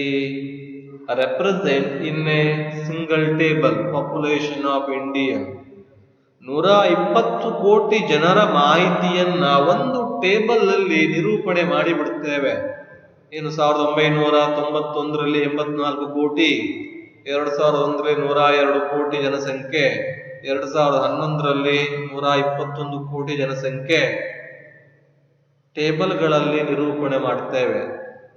represent in a single table, population of India. 120 ಕೋಟಿ ಜನರ ಮಾಹಿತಿಯನ್ನ ಒಂದು ಟೇಬಲ್ ಅಲ್ಲಿ ನಿರೂಪಣೆ ಮಾಡಿಬಿಡ್ತೇವೆ. ಏನು 1991ರಲ್ಲಿ 84 ಕೋಟಿ, 2001ರಲ್ಲಿ 102 ಕೋಟಿ ಜನಸಂಖ್ಯೆ, 2011ರಲ್ಲಿ 121 ಕೋಟಿ ಜನಸಂಖ್ಯೆ ಟೇಬಲ್ಗಳಲ್ಲಿ ನಿರೂಪಣೆ ಮಾಡ್ತೇವೆ.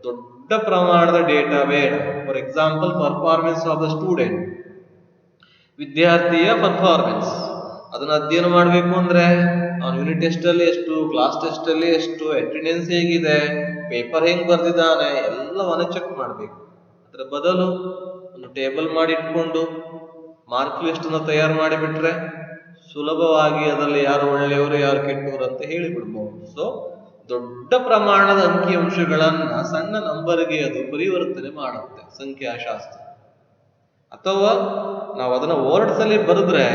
ದೊಡ್ಡ ಪ್ರಮಾಣದ ಡೇಟಾ ಬೇಡ. For example, performance of the student, ವಿದ್ಯಾರ್ಥಿಯ ಪರ್ಫಾರ್ಮೆನ್ಸ್ ಅದನ್ನ ಅಧ್ಯಯನ ಮಾಡಬೇಕು ಅಂದ್ರೆ ಅವನು ಯೂನಿಟ್ ಟೆಸ್ಟ್ ಅಲ್ಲಿ ಎಷ್ಟು, ಕ್ಲಾಸ್ ಟೆಸ್ಟ್ ಅಲ್ಲಿ ಎಷ್ಟು, ಅಟೆಂಡೆನ್ಸ್ ಹೇಗಿದೆ, ಪೇಪರ್ ಹೆಂಗ್ ಬರ್ದಿದ್ದಾನೆ, ಎಲ್ಲವನ್ನ ಚೆಕ್ ಮಾಡಬೇಕು. ಅದರ ಬದಲು ಒಂದು ಟೇಬಲ್ ಮಾಡಿ ಇಟ್ಕೊಂಡು ಮಾರ್ಕ್ ಲಿಸ್ಟ್ ಅನ್ನ ತಯಾರು ಮಾಡಿಬಿಟ್ರೆ ಸುಲಭವಾಗಿ ಅದರಲ್ಲಿ ಯಾರು ಒಳ್ಳೆಯವರು ಯಾರು ಕೆಟ್ಟವರು ಅಂತ ಹೇಳಿಬಿಡ್ಬಹುದು. ಸೊ ದೊಡ್ಡ ಪ್ರಮಾಣದ ಅಂಕಿಅಂಶಗಳನ್ನ ಸಣ್ಣ ನಂಬರ್ಗೆ ಅದು ಪರಿವರ್ತನೆ ಮಾಡುತ್ತೆ ಸಂಖ್ಯಾಶಾಸ್ತ್ರ. ಅಥವಾ ನಾವು ಅದನ್ನ ವರ್ಡ್ಸ್ ಅಲ್ಲಿ ಬರೆದ್ರೆ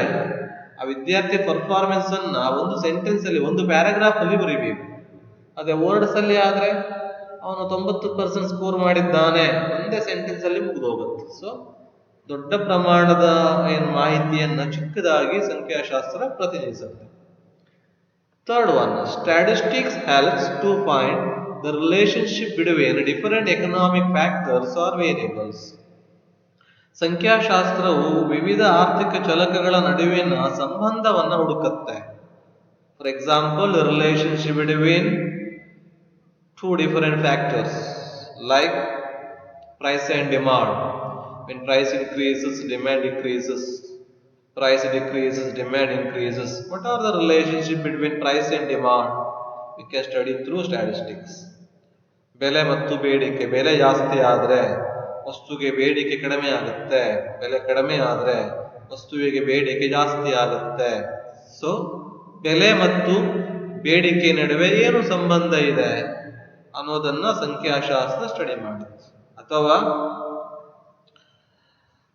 ಆ ವಿದ್ಯಾರ್ಥಿ ಪರ್ಫಾರ್ಮೆನ್ಸ್ ಅನ್ನ ಒಂದು ಸೆಂಟೆನ್ಸ್ ಅಲ್ಲಿ, ಒಂದು ಪ್ಯಾರಾಗ್ರಾಫ್ ಅಲ್ಲಿ ಬರೀಬೇಕು. ಅದೇ ವರ್ಡ್ಸ್ ಅಲ್ಲಿ ಆದ್ರೆ ಅವನು 90% ಸ್ಕೋರ್ ಮಾಡಿದ್ದಾನೆ, ಒಂದೇ ಸೆಂಟೆನ್ಸ್ ಅಲ್ಲಿ ಮುಗಿದು ಹೋಗುತ್ತೆ. ಸೊ ದೊಡ್ಡ ಪ್ರಮಾಣದ ಮಾಹಿತಿಯನ್ನ ಚಿಕ್ಕದಾಗಿ ಸಂಖ್ಯಾಶಾಸ್ತ್ರ ಪ್ರತಿನಿಧಿಸುತ್ತೆ. Third one, statistics helps to find the relationship between different economic factors or variables. ಸಂಖ್ಯಾಶಾಸ್ತ್ರವು ವಿವಿಧ ಆರ್ಥಿಕ ಚಲಕಗಳ ನಡುವಿನ ಸಂಬಂಧವನ್ನ ಹುಡುಕುತ್ತೆ. For example, relationship between two different factors like price and demand. When price increases, demand decreases. Price decreases, demand increases. What are the relationship between price and demand? We can study through statistics. ಬೆಲೆ ಮತ್ತು ಬೇಡಿಕೆ, ಬೆಲೆ ಜಾಸ್ತಿ ಆದ್ರೆ ವಸ್ತುಗೆ ಬೇಡಿಕೆ ಕಡಿಮೆ ಆಗುತ್ತೆ, ಬೆಲೆ ಕಡಿಮೆ ಆದ್ರೆ ವಸ್ತುವಿಗೆ ಬೇಡಿಕೆ ಜಾಸ್ತಿ ಆಗುತ್ತೆ. ಸೊ ಬೆಲೆ ಮತ್ತು ಬೇಡಿಕೆ ನಡುವೆ ಏನು ಸಂಬಂಧ ಇದೆ ಅನ್ನೋದನ್ನ ಸಂಖ್ಯಾಶಾಸ್ತ್ರ ಸ್ಟಡಿ ಮಾಡುತ್ತೆ. ಅಥವಾ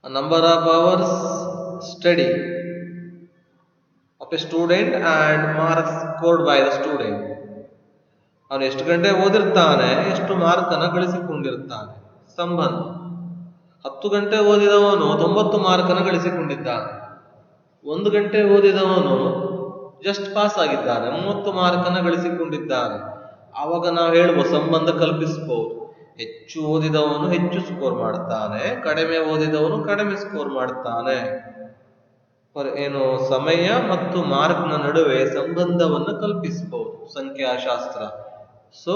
number of hours study of a student and marks scored by the student. ಅವನು ಎಷ್ಟು ಗಂಟೆ ಓದಿರ್ತಾನೆ, ಎಷ್ಟು ಮಾರ್ಕ್ ಅನ್ನ ಗಳಿಸಿಕೊಂಡಿರ್ತಾನೆ, ಸಂಬಂಧ. 10 ಗಂಟೆ ಓದಿದವನು 90 ಮಾರ್ಕ್ ಅನ್ನು ಗಳಿಸಿಕೊಂಡಿದ್ದಾನೆ. 1 ಗಂಟೆ ಓದಿದವನು ಜಸ್ಟ್ ಪಾಸ್ ಆಗಿದ್ದಾನೆ, 30 ಮಾರ್ಕ್ ಅನ್ನು ಗಳಿಸಿಕೊಂಡಿದ್ದಾನೆ. ಆವಾಗ ನಾವು ಹೇಳ್ಬೋದು, ಸಂಬಂಧ ಕಲ್ಪಿಸಬಹುದು. ಹೆಚ್ಚು ಓದಿದವನು ಹೆಚ್ಚು ಸ್ಕೋರ್ ಮಾಡ್ತಾನೆ, ಕಡಿಮೆ ಓದಿದವನು ಕಡಿಮೆ ಸ್ಕೋರ್ ಮಾಡ್ತಾನೆ. ಏನು ಸಮಯ ಮತ್ತು ಮಾರ್ಕ್ನ ನಡುವೆ ಸಂಬಂಧವನ್ನು ಕಲ್ಪಿಸಬಹುದು ಸಂಖ್ಯಾಶಾಸ್ತ್ರ. So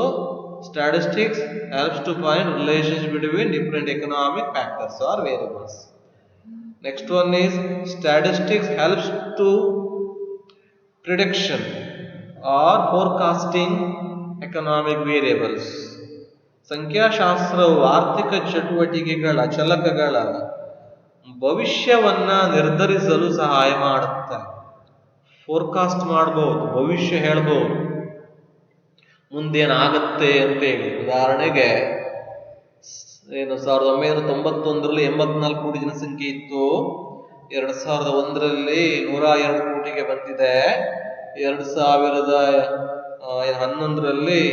statistics helps to find relationship between different economic factors or variables. Next one is statistics helps to prediction or forecasting economic variables. ಸಂಖ್ಯಾಶಾಸ್ತ್ರವು ಆರ್ಥಿಕ ಚಟುವಟಿಕೆಗಳ ಚಲಕಗಳ ಭವಿಷ್ಯವನ್ನ ನಿರ್ಧರಿಸಲು ಸಹಾಯ ಮಾಡುತ್ತೆ. ಫೋರ್ಕಾಸ್ಟ್ ಮಾಡಬಹುದು, ಭವಿಷ್ಯ ಹೇಳ್ಬಹುದು, ಮುಂದೇನಾಗತ್ತೆ ಅಂತೇಳಿ. ಉದಾಹರಣೆಗೆ 1991ರಲ್ಲಿ 84 ಕೋಟಿ ಜನಸಂಖ್ಯೆ ಇತ್ತು, 2001ರಲ್ಲಿ 102 ಕೋಟಿಗೆ ಬಂದಿದೆ, 2011ರಲ್ಲಿ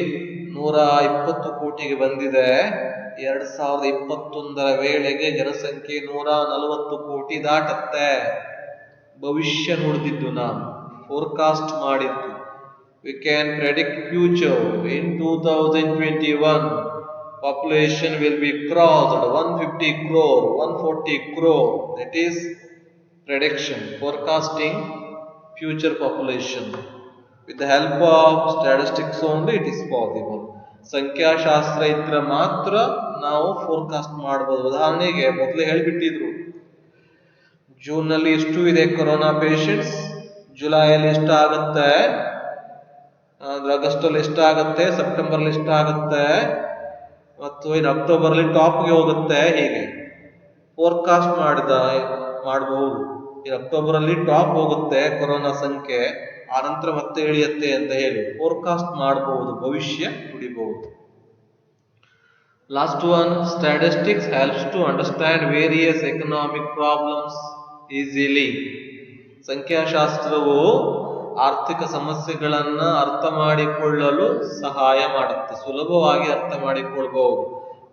120 ಕೋಟಿಗೆ ಬಂದಿದೆ, 2021ರ ವೇಳೆಗೆ ಜನಸಂಖ್ಯೆ 140 ಕೋಟಿ ದಾಟತ್ತೆ. ಭವಿಷ್ಯ ನೋಡ್ತಿದ್ದು ನಾವು, ಫೋರ್ಕಾಸ್ಟ್ ಮಾಡಿದ್ದು. We can predict future. In 2021, population will be crossed 150 crore, 140 crore. That is prediction, forecasting future population. With the help of statistics only it is possible. ಸಂಖ್ಯಾಶಾಸ್ತ್ರ ಇದ್ರೆ ಮಾತ್ರ ನಾವು ಫೋರ್ಕಾಸ್ಟ್ ಮಾಡಬಹುದು. ಉದಾಹರಣೆಗೆ ಮೊದಲೇ ಹೇಳಿಬಿಟ್ಟಿದ್ರು, ಜೂನ್ ನಲ್ಲಿ ಇಷ್ಟು ಇದೆ ಕೊರೋನಾ ಪೇಷಂಟ್ಸ್, ಜುಲೈಯಲ್ಲಿ ಎಷ್ಟಾಗುತ್ತೆ, ಆಗಸ್ಟ್ ಅಲ್ಲಿ ಎಷ್ಟಾಗುತ್ತೆ, ಸೆಪ್ಟೆಂಬರ್ ಅಲ್ಲಿ ಎಷ್ಟಾಗುತ್ತೆ, ಮತ್ತು ಇನ್ನು ಅಕ್ಟೋಬರ್ ಅಲ್ಲಿ ಟಾಪ್ಗೆ ಹೋಗುತ್ತೆ. ಹೀಗೆ ಫೋರ್ಕಾಸ್ಟ್ ಮಾಡಬಹುದು. ಇನ್ನು ಅಕ್ಟೋಬರ್ ಅಲ್ಲಿ ಟಾಪ್ ಹೋಗುತ್ತೆ ಕೊರೋನಾ ಸಂಖ್ಯೆ, ಆನಂತರ ಮತ್ತೆ ಇಳಿಯುತ್ತೆ ಅಂತ ಹೇಳಿ ಫೋರ್ಕಾಸ್ಟ್ ಮಾಡಬಹುದು, ಭವಿಷ್ಯ ನುಡಿಬಹುದು. Last one, statistics helps to understand various economic problems easily. ಸಂಖ್ಯಾಶಾಸ್ತ್ರವು ಆರ್ಥಿಕ ಸಮಸ್ಯೆಗಳನ್ನ ಅರ್ಥ ಮಾಡಿಕೊಳ್ಳಲು ಸಹಾಯ ಮಾಡುತ್ತೆ, ಸುಲಭವಾಗಿ ಅರ್ಥ ಮಾಡಿಕೊಳ್ಳಬಹುದು.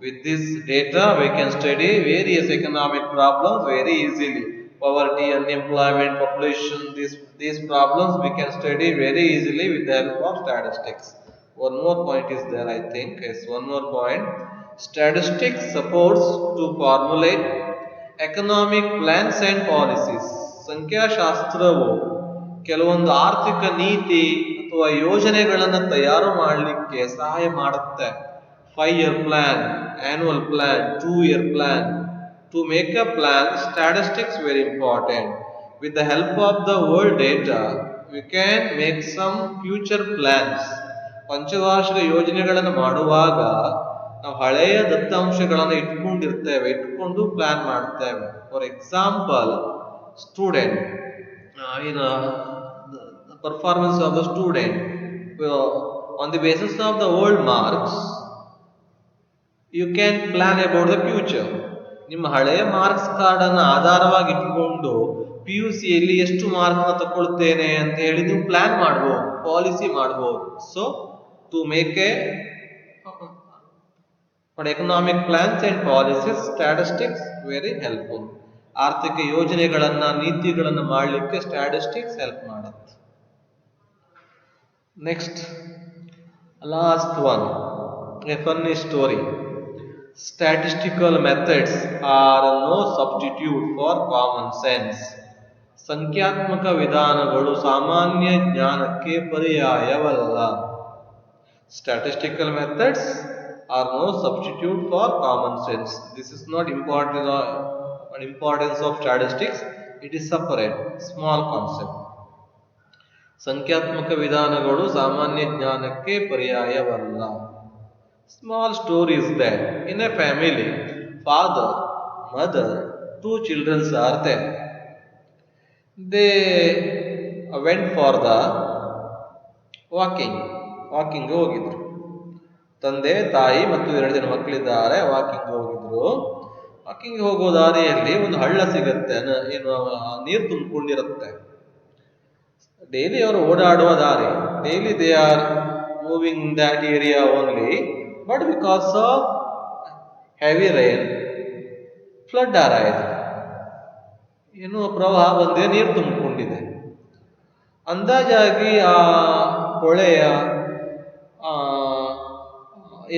With this data we can study various economic problems very easily. Poverty, unemployment, population, these problems we can study very easily with the help of statistics. One more point is there, I think. Yes, one more point. Statistics supports to formulate economic plans and policies. ಸಂಖ್ಯಾಶಾಸ್ತ್ರವು ಕೆಲವೊಂದು ಆರ್ಥಿಕ ನೀತಿ ಅಥವಾ ಯೋಜನೆಗಳನ್ನು ತಯಾರು ಮಾಡಲಿಕ್ಕೆ ಸಹಾಯ ಮಾಡುತ್ತೆ. 5-year plan, annual plan, 2-year plan. To make a plan, statistics very important. With the help of the world data, we can make some future plans. ಪಂಚವಾರ್ಷಿಕ ಯೋಜನೆಗಳನ್ನು ಮಾಡುವಾಗ ನಾವು ಹಳೆಯ ದತ್ತಾಂಶಗಳನ್ನು ಇಟ್ಕೊಂಡು ಪ್ಲಾನ್ ಮಾಡ್ತೇವೆ. For example, student in the performance of the student, on the basis of the old marks you can plan about the future. ನಿಮ್ಮ ಹಳೆಯ ಮಾರ್ಕ್ಸ್ ಕಾರ್ಡ್ ಅನ್ನು ಆಧಾರವಾಗಿ ಇಟ್ಕೊಂಡು PUCಯಲ್ಲಿ ಎಷ್ಟು ಮಾರ್ಕ್ ತಗೊಳ್ತೇನೆ ಅಂತ ಹೇಳಿ ನೀವು ಪ್ಲಾನ್ ಮಾಡಬಹುದು, ಪಾಲಿಸಿ ಮಾಡಬಹುದು. So to make economic plans and policies, statistics very helpful. ಆರ್ಥಿಕ ಯೋಜನೆಗಳನ್ನ, ನೀತಿಗಳನ್ನ ಮಾಡಲಿಕ್ಕೆ ಸ್ಟ್ಯಾಟಿಸ್ಟಿಕ್ಸ್ ಹೆಲ್ಪ್ ಮಾಡುತ್ತೆ. Next, last one, a funny story. Statistical methods are no substitute for common sense. ಸಂಖ್ಯಾತ್ಮಕ ವಿಧಾನಗಳು ಸಾಮಾನ್ಯ ಜ್ಞಾನಕ್ಕೆ ಪರ್ಯಾಯವಲ್ಲ. Statistical methods are no substitute for common sense. This is not importance of statistics. It is separate, small concept. ಸಂಖ್ಯಾತ್ಮಕ ವಿಧಾನಗಳು ಸಾಮಾನ್ಯ ಜ್ಞಾನಕ್ಕೆ ಪರ್ಯಾಯವಲ್ಲ. Small story is that in a family, father, mother, 2 children are there. They went for the walking ಹೋಗಿದ್ರು. ತಂದೆ, ತಾಯಿ ಮತ್ತು 2 ಜನ ಮಕ್ಕಳಿದ್ದಾರೆ. ವಾಕಿಂಗ್ ಹೋಗೋ ದಾರಿಯಲ್ಲಿ ಒಂದು ಹಳ್ಳ ಸಿಗುತ್ತೆ, ಏನು ನೀರು ತುಂಬಿಕೊಂಡಿರುತ್ತೆ. ಡೈಲಿ ಅವರು ಓಡಾಡುವ ದಾರಿ, daily they are moving in that area only. But because of heavy rain, flood ಆರಾಯಿತು. ಏನು ಪ್ರವಾಹ ಬಂದೇ ನೀರು ತುಂಬಿಕೊಂಡಿದೆ. ಅಂದಾಜಾಗಿ ಆ ಹೊಳೆಯ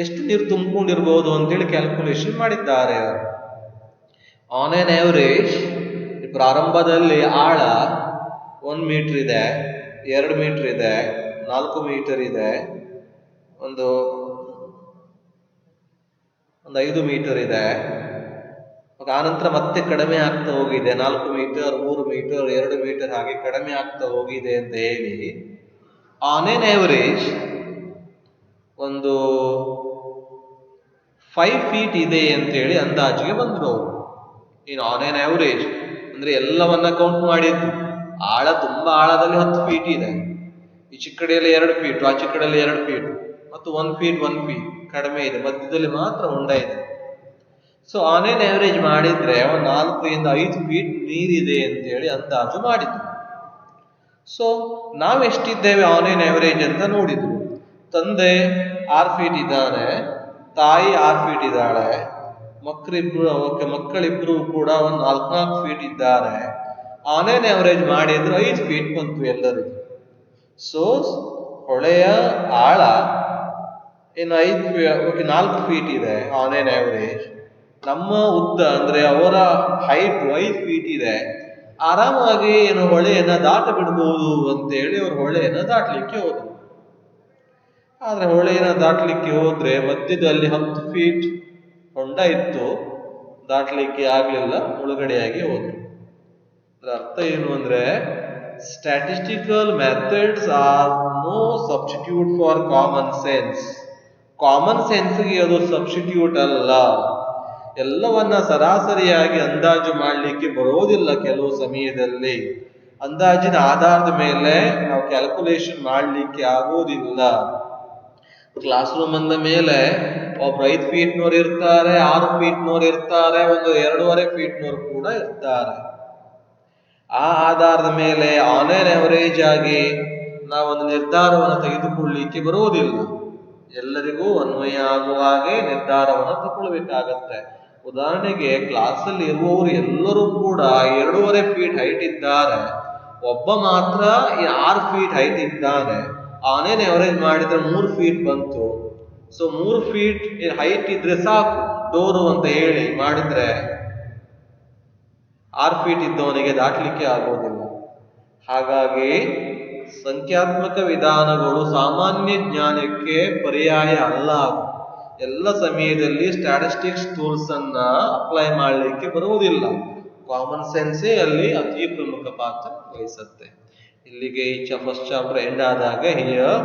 ಎಷ್ಟು ನೀರು ತುಂಬಿಕೊಂಡಿರ್ಬೋದು ಅಂತೇಳಿ ಕ್ಯಾಲ್ಕುಲೇಷನ್ ಮಾಡಿದ್ದಾರೆ ಅವರು. ಆನ್ ಆನ್ ಆವರೇಜ್ ಪ್ರಾರಂಭದಲ್ಲಿ ಆಳ 1 ಮೀಟರ್ ಇದೆ, 2 ಮೀಟರ್ ಇದೆ, 4 ಮೀಟರ್ ಇದೆ, ಒಂದು 5 ಮೀಟರ್ ಇದೆ. ಆನಂತರ ಮತ್ತೆ ಕಡಿಮೆ ಆಗ್ತಾ ಹೋಗಿದೆ, 4 ಮೀಟರ್, 3 ಮೀಟರ್, 2 ಮೀಟರ್, ಹಾಗೆ ಕಡಿಮೆ ಆಗ್ತಾ ಹೋಗಿದೆ ಅಂತ ಹೇಳಿ ಆನ್ ಎನ್ ಆವರೇಜ್ ಒಂದು 5 ಫೀಟ್ ಇದೆ ಅಂತ ಹೇಳಿ ಅಂದಾಜಿಗೆ ಬಂದ್ರು ಅವರು. ಇನ್ನು ಆನ್ ಎನ್ ಆವರೇಜ್ ಅಂದ್ರೆ ಎಲ್ಲವನ್ನ ಕೌಂಟ್ ಮಾಡಿದ್ದು, ಆಳ ತುಂಬಾ ಆಳದಲ್ಲಿ 10 ಫೀಟ್ ಇದೆ, ಈಚೆ ಕಡೆಯಲ್ಲಿ 2 ಫೀಟ್, ಆಚೆ ಕಡೆಯಲ್ಲಿ 2 ಫೀಟ್, ಮತ್ತು 1 ಫೀಟ್ ಕಡಿಮೆ ಇದೆ, ಮಧ್ಯದಲ್ಲಿ ಮಾತ್ರ ಹೊಂಡ ಇದೆ. ಸೊ ಆನ್ ಎನ್ ಆವರೇಜ್ ಮಾಡಿದ್ರೆ 4 ಇಂದ 5 ಫೀಟ್ ನೀರಿದೆ ಅಂತ ಹೇಳಿ ಅಂದಾಜು ಮಾಡಿದ್ರು. ಸೊ ನಾವೆಷ್ಟಿದ್ದೇವೆ ಆನ್ ಎನ್ ಆವರೇಜ್ ಅಂತ ನೋಡಿದ್ರು. ತಂದೆ 6 ಫೀಟ್ ಇದ್ದಾನೆ, ತಾಯಿ 6 ಫೀಟ್ ಇದ್ದಾಳೆ, ಮಕ್ಕಳಿಬ್ರು ಕೂಡ 4 ಫೀಟ್ ಇದ್ದಾರೆ. ಆನ್ ಎನ್ ಆವರೇಜ್ ಮಾಡಿದ್ರು 5 ಫೀಟ್ ಬಂತು ಎಲ್ಲರಿಗೂ. ಸೊ ಹೊಳೆಯ ಆಳ ಏನು 4 ಫೀಟ್ ಇದೆ ಆನ್ ಎನ್ ಆವರೇಜ್. ನಮ್ಮ ಉದ್ದ ಅಂದ್ರೆ ಅವರ ಹೈಟ್ 5 ಫೀಟ್ ಇದೆ, ಆರಾಮಾಗಿ ಏನು ಹೊಳೆಯನ್ನ ದಾಟ ಬಿಡ್ಬೋದು ಅಂತೇಳಿ ಅವ್ರು ಹೊಳೆಯನ್ನ ದಾಟ್ಲಿಕ್ಕೆ ಹೋದ್ರು. ಆದ್ರೆ ಹೊಳೆಯನ್ನ ದಾಟ್ಲಿಕ್ಕೆ ಹೋದ್ರೆ ಮಧ್ಯದಲ್ಲಿ 10 ಫೀಟ್ ಹೊಂಡ ಇತ್ತು, ದಾಟ್ಲಿಕ್ಕೆ ಆಗ್ಲಿಲ್ಲ, ಮುಳುಗಡೆಯಾಗಿ ಹೋದ್ರು. ಅದರ ಅರ್ಥ ಏನು ಅಂದ್ರೆ, statistical methods are no substitute for common sense. Common ಸೆನ್ಸ್ಗೆ ಅದು ಸಬ್ಸ್ಟಿಟ್ಯೂಟ್ ಅಲ್ಲ. ಎಲ್ಲವನ್ನ ಸರಾಸರಿಯಾಗಿ ಅಂದಾಜು ಮಾಡಲಿಕ್ಕೆ ಬರೋದಿಲ್ಲ. ಕೆಲವು ಸಮಯದಲ್ಲಿ ಅಂದಾಜಿನ ಆಧಾರದ ಮೇಲೆ ನಾವು ಕ್ಯಾಲ್ಕುಲೇಷನ್ ಮಾಡಲಿಕ್ಕೆ ಆಗೋದಿಲ್ಲ. ಕ್ಲಾಸ್ ರೂಮ್ ಅಂದ ಮೇಲೆ ಒಬ್ರು 5 ಫೀಟ್ನವ್ರು ಇರ್ತಾರೆ, 6 ಫೀಟ್ನವ್ರು ಇರ್ತಾರೆ, ಒಂದು 2.5 ಫೀಟ್ನವ್ರು ಕೂಡ ಇರ್ತಾರೆ. ಆ ಆಧಾರದ ಮೇಲೆ ಆನ್ ಆನ್ ಅವರೇಜ್ ಆಗಿ ನಾವೊಂದು ನಿರ್ಧಾರವನ್ನು ತೆಗೆದುಕೊಳ್ಳಲಿಕ್ಕೆ ಬರುವುದಿಲ್ಲ. ಎಲ್ಲರಿಗೂ ಅನ್ವಯ ಆಗುವ ಹಾಗೆ ನಿರ್ಧಾರವನ್ನು ತಗೊಳ್ಬೇಕಾಗತ್ತೆ. ಉದಾಹರಣೆಗೆ ಕ್ಲಾಸಲ್ಲಿ ಇರುವವರು ಎಲ್ಲರೂ ಕೂಡ 2.5 ಫೀಟ್ ಹೈಟ್ ಇದ್ದಾರೆ, ಒಬ್ಬ ಮಾತ್ರ 6 ಫೀಟ್ ಹೈಟ್ ಇದ್ದಾನೆ. ಆನ್ ಆನ್ ಅವರೇಜ್ ಮಾಡಿದ್ರೆ 3 ಫೀಟ್ ಬಂತು. ಸೊ 3 ಫೀಟ್ ಹೈಟ್ ಇದ್ರೆ ಸಾಕು ಡೋರು ಅಂತ ಹೇಳಿ ಮಾಡಿದ್ರೆ 6 ಫೀಟ್ ಇದ್ದವನಿಗೆ ದಾಟ್ಲಿಕ್ಕೆ ಆಗೋದಿಲ್ಲ. ಹಾಗಾಗಿ ಸಂಖ್ಯಾತ್ಮಕ ವಿಧಾನಗಳು ಸಾಮಾನ್ಯ ಜ್ಞಾನಕ್ಕೆ ಪರ್ಯಾಯ ಅಲ್ಲ. ಎಲ್ಲ ಸಮಯದಲ್ಲಿ ಸ್ಟ್ಯಾಟಿಸ್ಟಿಕ್ಸ್ ಟೂಲ್ಸ್ ಅನ್ನ ಅಪ್ಲೈ ಮಾಡಲಿಕ್ಕೆ ಬರುವುದಿಲ್ಲ. ಕಾಮನ್ ಸೆನ್ಸೇ ಅಲ್ಲಿ ಅತಿ ಪ್ರಮುಖ ಪಾತ್ರ ವಹಿಸುತ್ತೆ. ಇಲ್ಲಿಗೆ ಈ ಫಸ್ಟ್ ಚಾಪ್ಟರ್ ಎಂಡ್ ಆದಾಗ ಹಿಯರ್